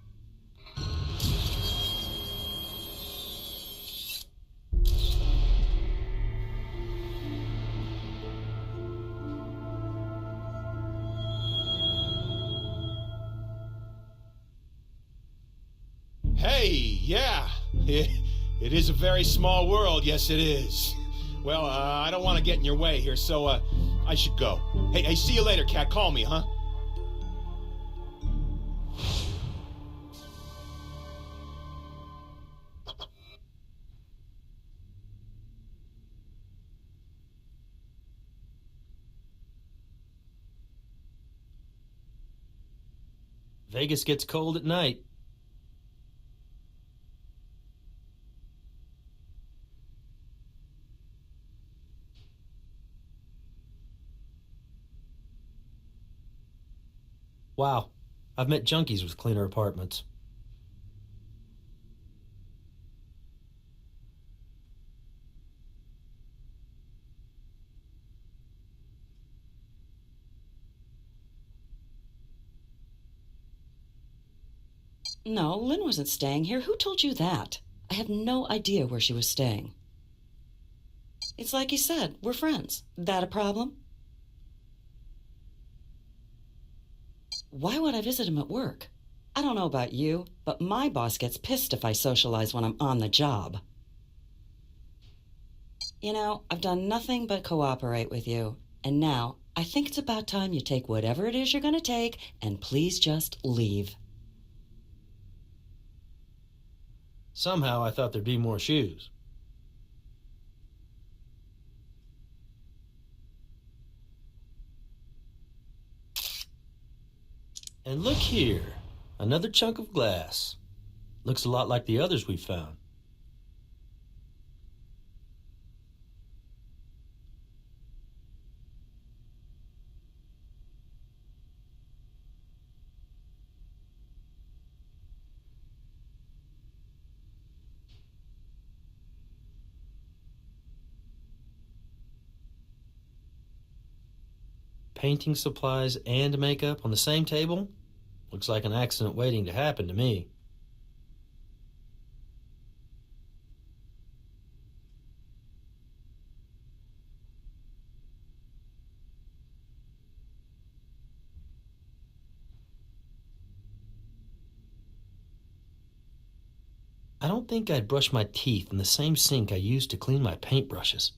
Hey, yeah. It is a very small world, yes it is. Well, I don't want to get in your way here, so, I should go. Hey, see you later, Cat. Call me, huh? Vegas gets cold at night. Wow, I've met junkies with cleaner apartments. No, Lynn wasn't staying here. Who told you that? I have no idea where she was staying. It's like you said, we're friends. That a problem? Why would I visit him at work? I don't know about you, but my boss gets pissed if I socialize when I'm on the job. You know, I've done nothing but cooperate with you, and now I think it's about time you take whatever it is you're going to take and please just leave. Somehow I thought there'd be more shoes. And look here, another chunk of glass. Looks a lot like the others we found. Painting supplies and makeup on the same table? Looks like an accident waiting to happen to me. I don't think I'd brush my teeth in the same sink I used to clean my paintbrushes.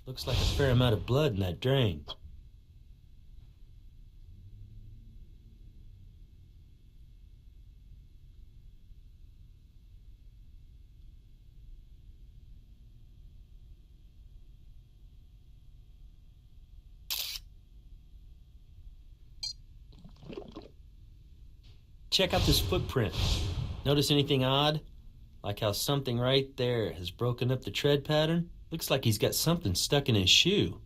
Looks like a fair amount of blood in that drain. Check out this footprint. Notice anything odd? Like how something right there has broken up the tread pattern? Looks like he's got something stuck in his shoe.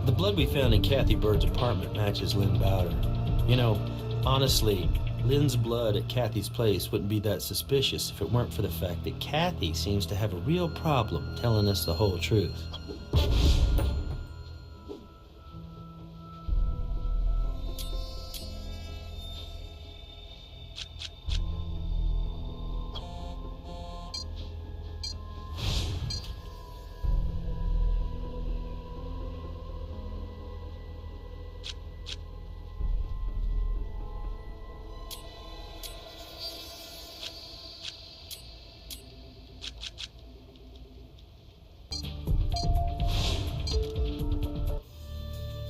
The blood we found in Kathy Bird's apartment matches Lynn Bowder. You know, honestly, Lynn's blood at Kathy's place wouldn't be that suspicious if it weren't for the fact that Kathy seems to have a real problem telling us the whole truth.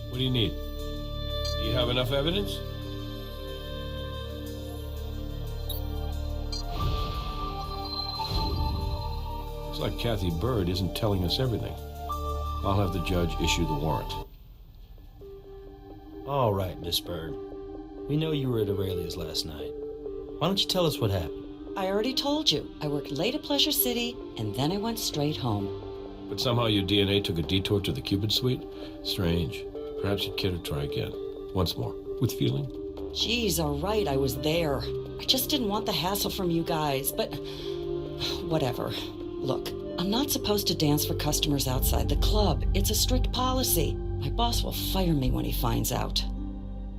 What do you need? Do you have enough evidence? Looks like Kathy Bird isn't telling us everything. I'll have the judge issue the warrant. All right, Miss Bird. We know you were at Aurelia's last night. Why don't you tell us what happened? I already told you. I worked late at Pleasure City, and then I went straight home. But somehow your DNA took a detour to the Cupid suite? Strange. Perhaps you'd care to try again. Once more. With feeling? Geez, all right, I was there. I just didn't want the hassle from you guys, but... whatever. Look, I'm not supposed to dance for customers outside the club. It's a strict policy. My boss will fire me when he finds out.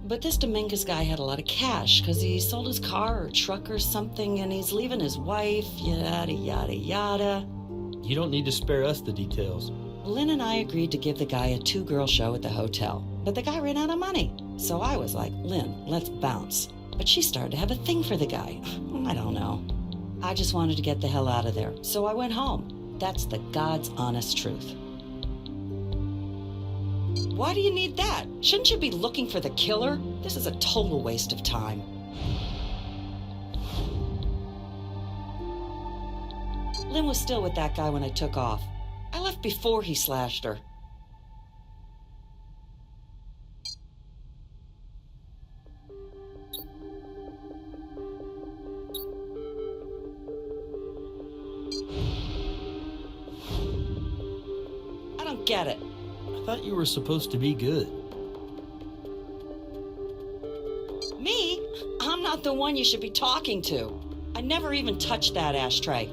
But this Dominguez guy had a lot of cash because he sold his car or truck or something, and he's leaving his wife, yada, yada, yada. You don't need to spare us the details. Lynn and I agreed to give the guy a 2-girl show at the hotel, but the guy ran out of money. So I was like, Lynn, let's bounce. But she started to have a thing for the guy. I don't know. I just wanted to get the hell out of there, so I went home. That's the God's honest truth. Why do you need that? Shouldn't you be looking for the killer? This is a total waste of time. Lynn was still with that guy when I took off. I left before he slashed her. I don't get it. I thought you were supposed to be good. Me? I'm not the one you should be talking to. I never even touched that ashtray.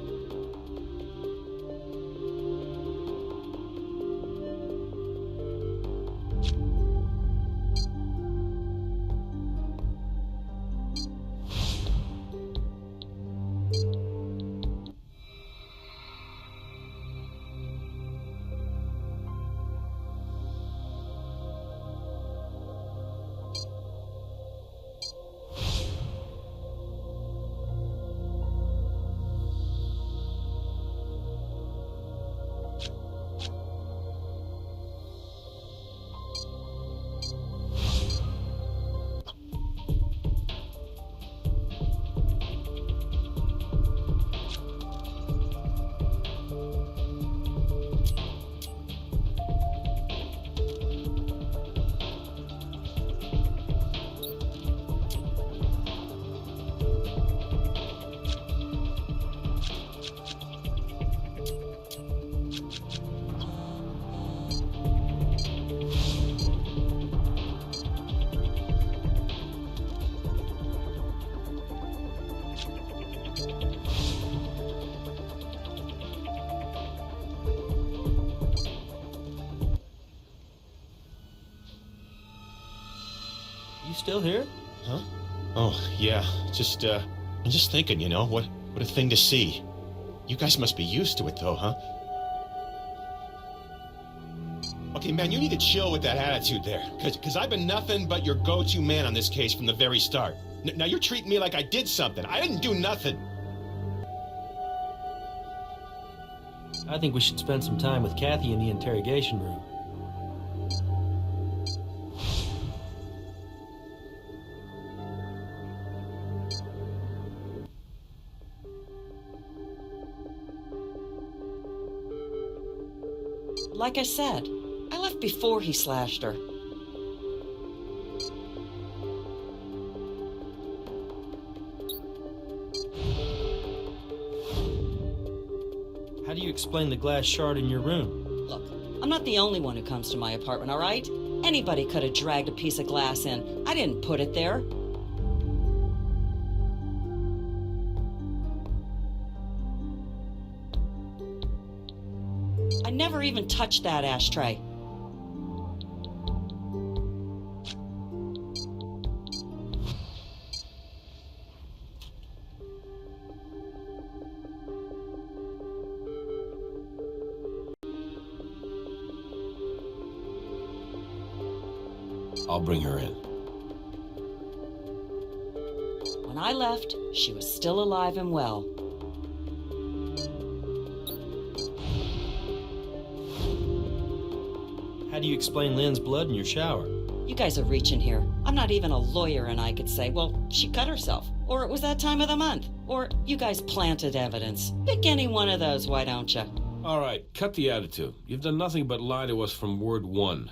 You still here? Huh? Oh, yeah. I'm just thinking, you know, what a thing to see. You guys must be used to it, though, huh? Okay, man, you need to chill with that attitude there. Because I've been nothing but your go-to man on this case from the very start. Now you're treating me like I did something. I didn't do nothing. I think we should spend some time with Kathy in the interrogation room. Like I said, I left before he slashed her. How do you explain the glass shard in your room? Look, I'm not the only one who comes to my apartment, all right? Anybody could have dragged a piece of glass in. I didn't put it there. I never even touched that ashtray. I'll bring her in. When I left, she was still alive and well. How do you explain Lynn's blood in your shower? You guys are reaching here. I'm not even a lawyer, and I could say, well, she cut herself, or it was that time of the month. Or you guys planted evidence. Pick any one of those, why don't you? All right, cut the attitude. You've done nothing but lie to us from word one.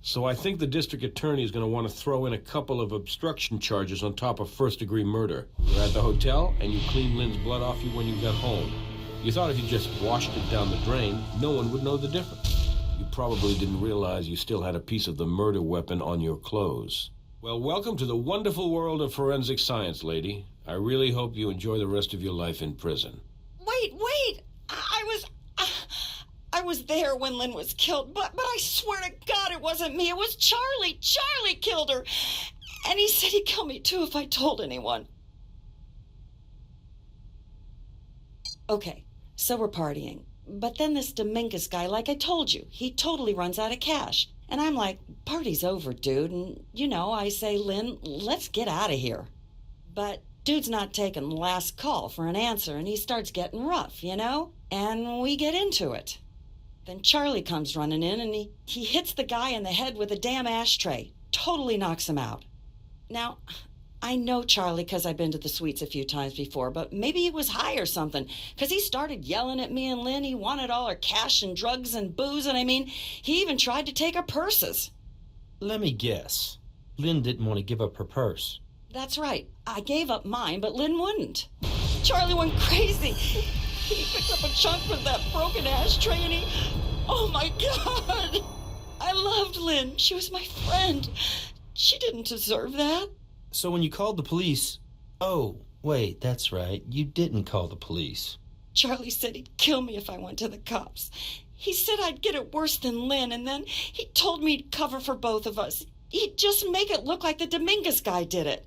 So I think the district attorney is going to want to throw in a couple of obstruction charges on top of first-degree murder. You're at the hotel, and you cleaned Lynn's blood off you when you got home. You thought if you just washed it down the drain, no one would know the difference. You probably didn't realize you still had a piece of the murder weapon on your clothes. Well, welcome to the wonderful world of forensic science, lady. I really hope you enjoy the rest of your life in prison. Wait! I was there when Lynn was killed, but I swear to God it wasn't me. It was Charlie. Charlie killed her. And he said he'd kill me too if I told anyone. Okay, so we're partying. But then this Dominguez guy, like I told you, he totally runs out of cash. And I'm like, party's over, dude. And, I say, Lynn, let's get out of here. But dude's not taking last call for an answer, and he starts getting rough, And we get into it. Then Charlie comes running in, and he hits the guy in the head with a damn ashtray. Totally knocks him out. Now, I know Charlie because I've been to the suites a few times before, but maybe he was high or something, because he started yelling at me and Lynn. He wanted all her cash and drugs and booze, and he even tried to take our purses. Let me guess. Lynn didn't want to give up her purse. That's right. I gave up mine, but Lynn wouldn't. Charlie went crazy. He picked up a chunk from that broken ashtray and oh my God! I loved Lynn. She was my friend. She didn't deserve that. So when you called the police... Oh, wait, that's right. You didn't call the police. Charlie said he'd kill me if I went to the cops. He said I'd get it worse than Lynn, and then he told me he'd cover for both of us. He'd just make it look like the Dominguez guy did it.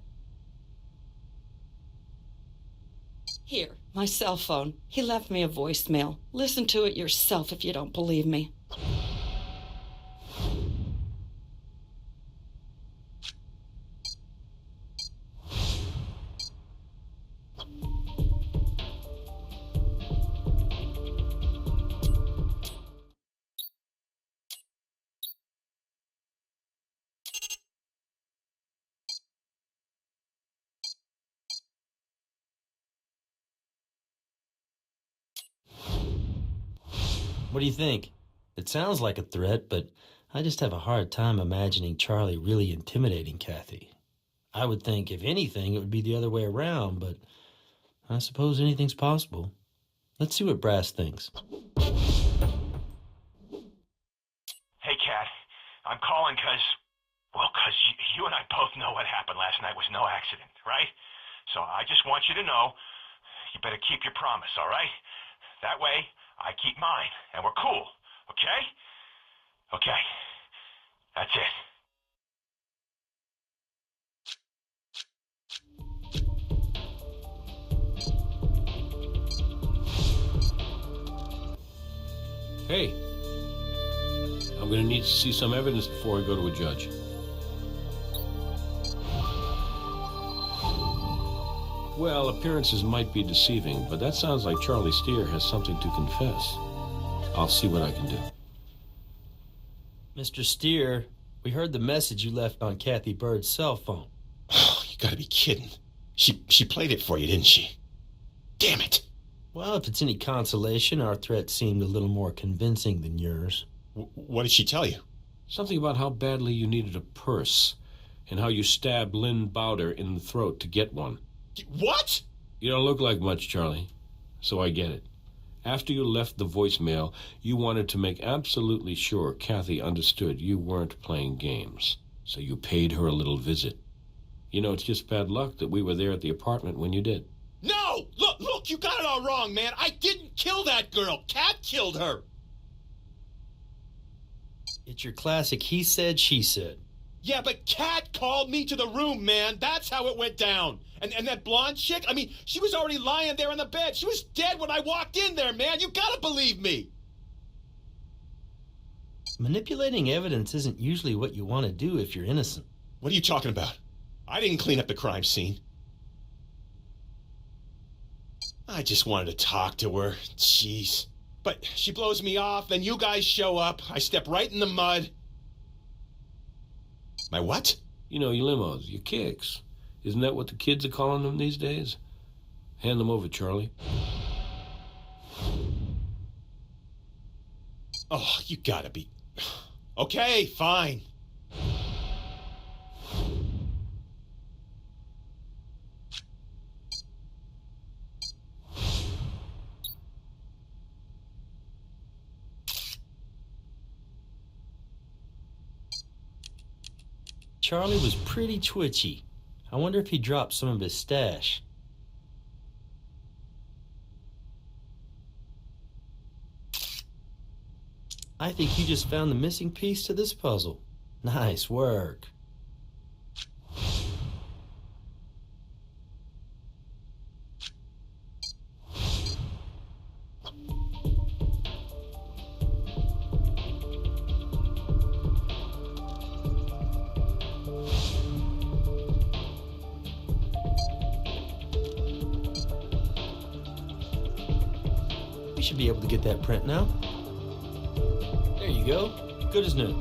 Here, my cell phone. He left me a voicemail. Listen to it yourself if you don't believe me. What do you think? It sounds like a threat, but I just have a hard time imagining Charlie really intimidating Kathy. I would think, if anything, it would be the other way around, but I suppose anything's possible. Let's see what Brass thinks. Hey, Kat. I'm calling because you and I both know what happened last night was no accident, right? So I just want you to know you better keep your promise, all right? That way, I keep mine, and we're cool, okay? Okay. That's it. Hey, I'm going to need to see some evidence before I go to a judge. Well, appearances might be deceiving, but that sounds like Charlie Steer has something to confess. I'll see what I can do. Mr. Steer, we heard the message you left on Kathy Bird's cell phone. Oh, you gotta be kidding. She played it for you, didn't she? Damn it! Well, if it's any consolation, our threat seemed a little more convincing than yours. What did she tell you? Something about how badly you needed a purse, and how you stabbed Lynn Bowder in the throat to get one. What? You don't look like much, Charlie, so I get it. After you left the voicemail, you wanted to make absolutely sure Kathy understood you weren't playing games, so you paid her a little visit. It's just bad luck that we were there at the apartment when you did. No! Look, you got it all wrong, man. I didn't kill that girl. Kat killed her. It's your classic he said, she said. Yeah, but Kat called me to the room, man. That's how it went down. And that blonde chick, she was already lying there on the bed. She was dead when I walked in there, man. You gotta believe me. Manipulating evidence isn't usually what you want to do if you're innocent. What are you talking about? I didn't clean up the crime scene. I just wanted to talk to her. Jeez. But she blows me off, then you guys show up. I step right in the mud. My what? Your limos, your kicks. Isn't that what the kids are calling them these days? Hand them over, Charlie. Oh, you gotta be... Okay, fine. Charlie was pretty twitchy. I wonder if he dropped some of his stash. I think you just found the missing piece to this puzzle. Nice work. We should be able to get that print now. There you go. Good as new.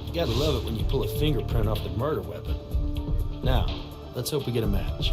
You gotta love it when you pull a fingerprint off the murder weapon. Now, let's hope we get a match.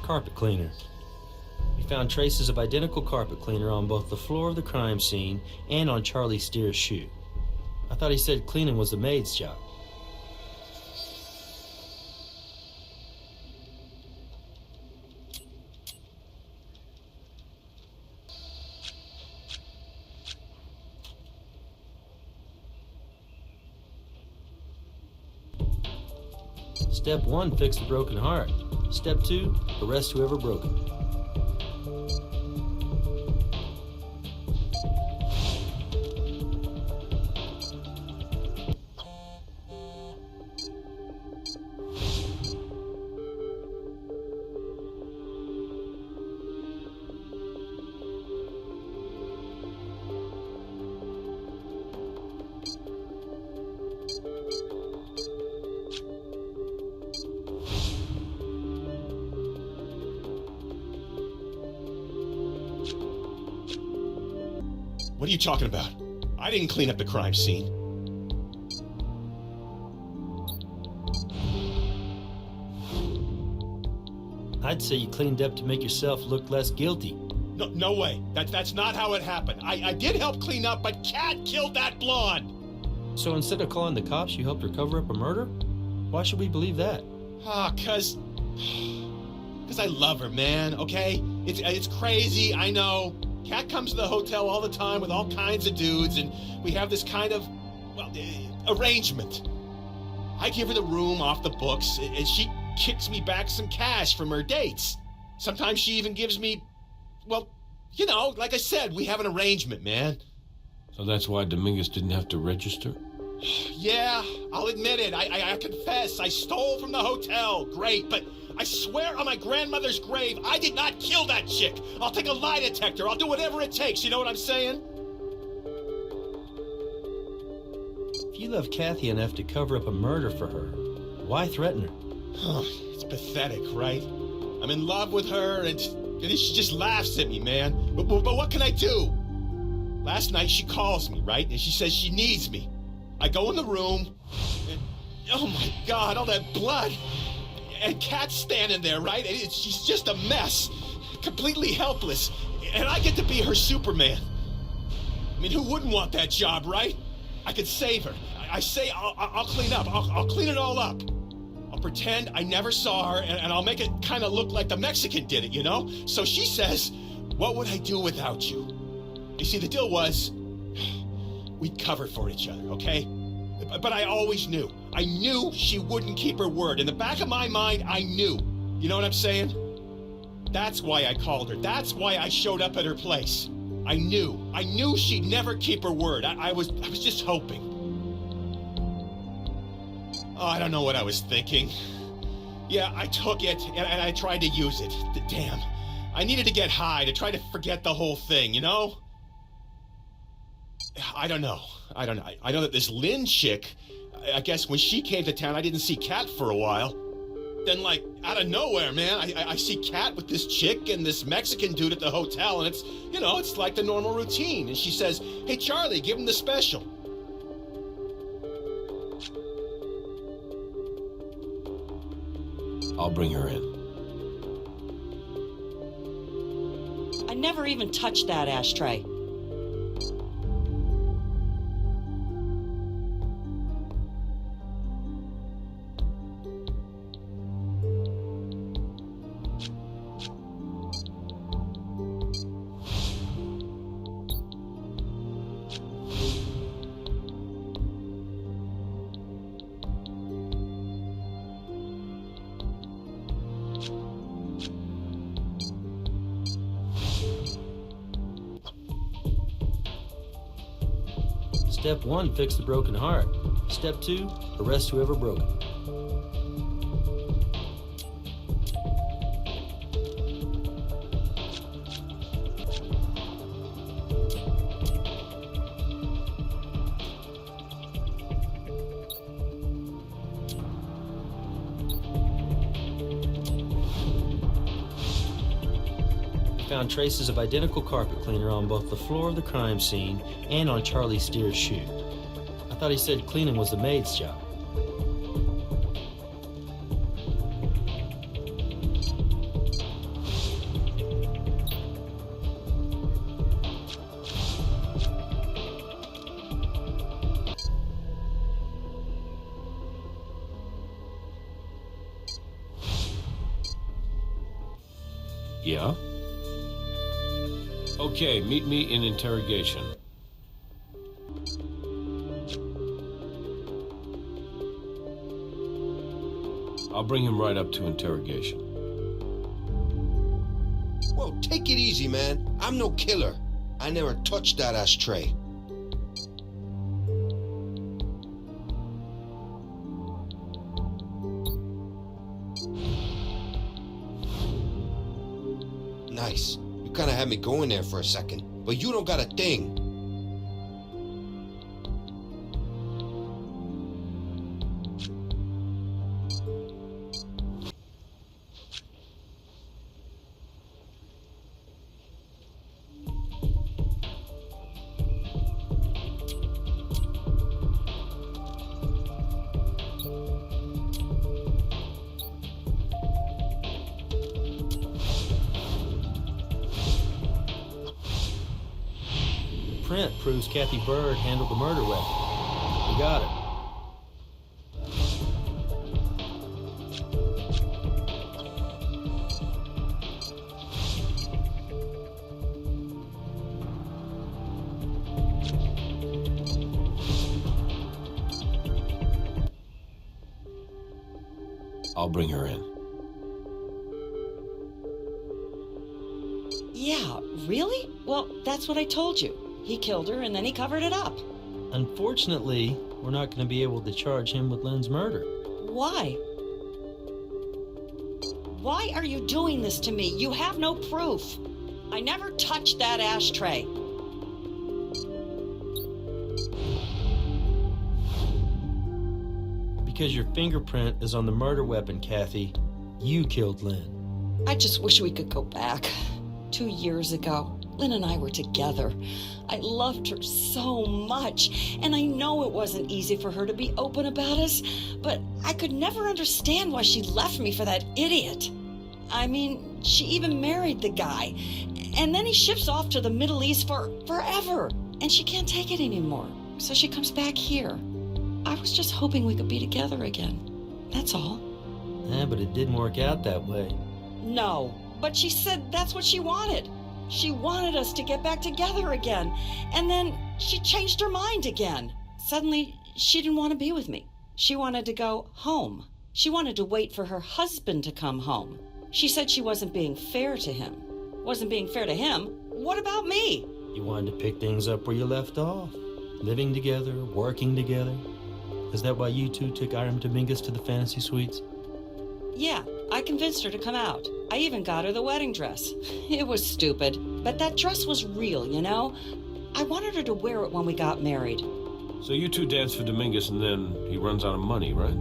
Carpet cleaner. We found traces of identical carpet cleaner on both the floor of the crime scene and on Charlie Steer's shoe. I thought he said cleaning was the maid's job. Step 1, fix the broken heart. Step 2, arrest whoever broke it. What are you talking about? I didn't clean up the crime scene. I'd say you cleaned up to make yourself look less guilty. No way. That's not how it happened. I did help clean up, but Kat killed that blonde. So instead of calling the cops, you helped her cover up a murder? Why should we believe that? Cause I love her, man, okay? It's crazy, I know. Kat comes to the hotel all the time with all kinds of dudes, and we have this kind of, arrangement. I give her the room off the books, and she kicks me back some cash from her dates. Sometimes she even gives me, like I said, we have an arrangement, man. So that's why Dominguez didn't have to register? Yeah, I'll admit it. I confess. I stole from the hotel. Great, but I swear on my grandmother's grave, I did not kill that chick. I'll take a lie detector. I'll do whatever it takes. You know what I'm saying? If you love Kathy enough to cover up a murder for her, why threaten her? It's pathetic, right? I'm in love with her, and she just laughs at me, man. But what can I do? Last night she calls me, right? And she says she needs me. I go in the room, and oh my God, all that blood. And Kat's standing there, right? And she's just a mess, completely helpless. And I get to be her Superman. I mean, who wouldn't want that job, right? I could save her. I say I'll clean up. I'll clean it all up. I'll pretend I never saw her, and I'll make it kind of look like the Mexican did it, you know? So she says, what would I do without you? You see, the deal was, we'd cover for each other, okay? But I always knew. I knew she wouldn't keep her word. In the back of my mind, I knew. You know what I'm saying? That's why I called her. That's why I showed up at her place. I knew she'd never keep her word. I was just hoping. Oh, I don't know what I was thinking. Yeah, I took it, and I tried to use it. Damn. I needed to get high to try to forget the whole thing, you know? I don't know. I know that this Lynn chick, I guess when she came to town, I didn't see Kat for a while. Then, like, out of nowhere, man, I see Kat with this chick and this Mexican dude at the hotel, and it's, you know, it's like the normal routine. And she says, "Hey, Charlie, give him the special." I'll bring her in. I never even touched that ashtray. Step 1, fix the broken heart. Step 2, arrest whoever broke it. Found traces of identical carpet cleaner on both the floor of the crime scene and on Charlie Steer's shoe. I thought he said cleaning was the maid's job. Yeah? Okay, meet me in interrogation. I'll bring him right up to interrogation. Whoa, take it easy, man. I'm no killer. I never touched that ashtray. Nice. You kind of had me going there for a second, but you don't got a thing. Print proves Kathy Bird handled the murder weapon. We got it. I'll bring her in. Yeah, really? Well, that's what I told you. He killed her and then he covered it up. Unfortunately, we're not going to be able to charge him with Lynn's murder. Why? Why are you doing this to me? You have no proof. I never touched that ashtray. Because your fingerprint is on the murder weapon, Kathy. You killed Lynn. I just wish we could go back. 2 years ago, Lynn and I were together. I loved her so much, and I know it wasn't easy for her to be open about us, but I could never understand why she left me for that idiot. I mean, she even married the guy, and then he ships off to the Middle East for forever, and she can't take it anymore, so she comes back here. I was just hoping we could be together again. That's all. Yeah, but it didn't work out that way. No, but she said that's what she wanted. She wanted us to get back together again. And then she changed her mind again. Suddenly, she didn't want to be with me. She wanted to go home. She wanted to wait for her husband to come home. She said she wasn't being fair to him. Wasn't being fair to him? What about me? You wanted to pick things up where you left off. Living together, working together. Is that why you two took AIRO Dominguez to the fantasy suites? Yeah, I convinced her to come out. I even got her the wedding dress. It was stupid, but that dress was real, you know? I wanted her to wear it when we got married. So you two dance for Dominguez and then he runs out of money, right?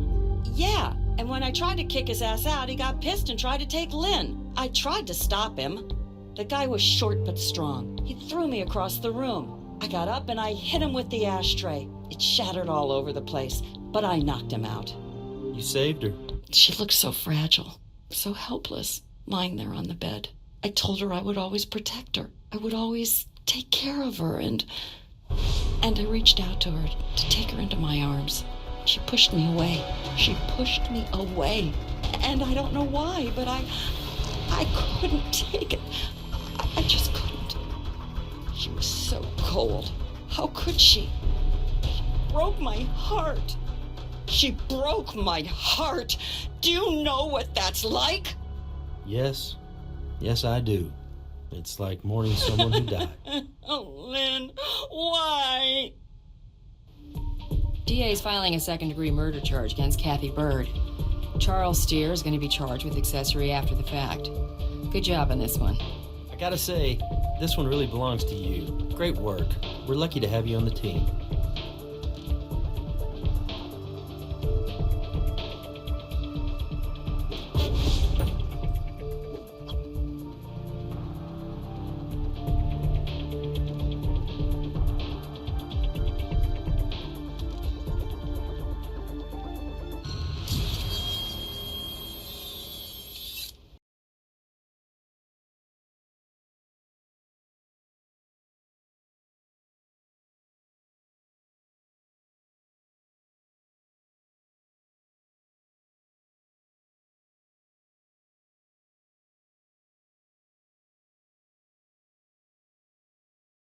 Yeah, and when I tried to kick his ass out, he got pissed and tried to take Lynn. I tried to stop him. The guy was short but strong. He threw me across the room. I got up and I hit him with the ashtray. It shattered all over the place, but I knocked him out. You saved her. She looked so fragile, so helpless, lying there on the bed. I told her I would always protect her. I would always take care of her, and I reached out to her to take her into my arms. She pushed me away. She pushed me away. And I don't know why, but I couldn't take it. I just couldn't. She was so cold. How could she? She broke my heart. She broke my heart. Do you know what that's like? Yes. Yes, I do. It's like mourning someone who died. Oh, Lynn, why? DA is filing a second-degree murder charge against Kathy Bird. Charles Steer is going to be charged with accessory after the fact. Good job on this one. I gotta say, this one really belongs to you. Great work. We're lucky to have you on the team.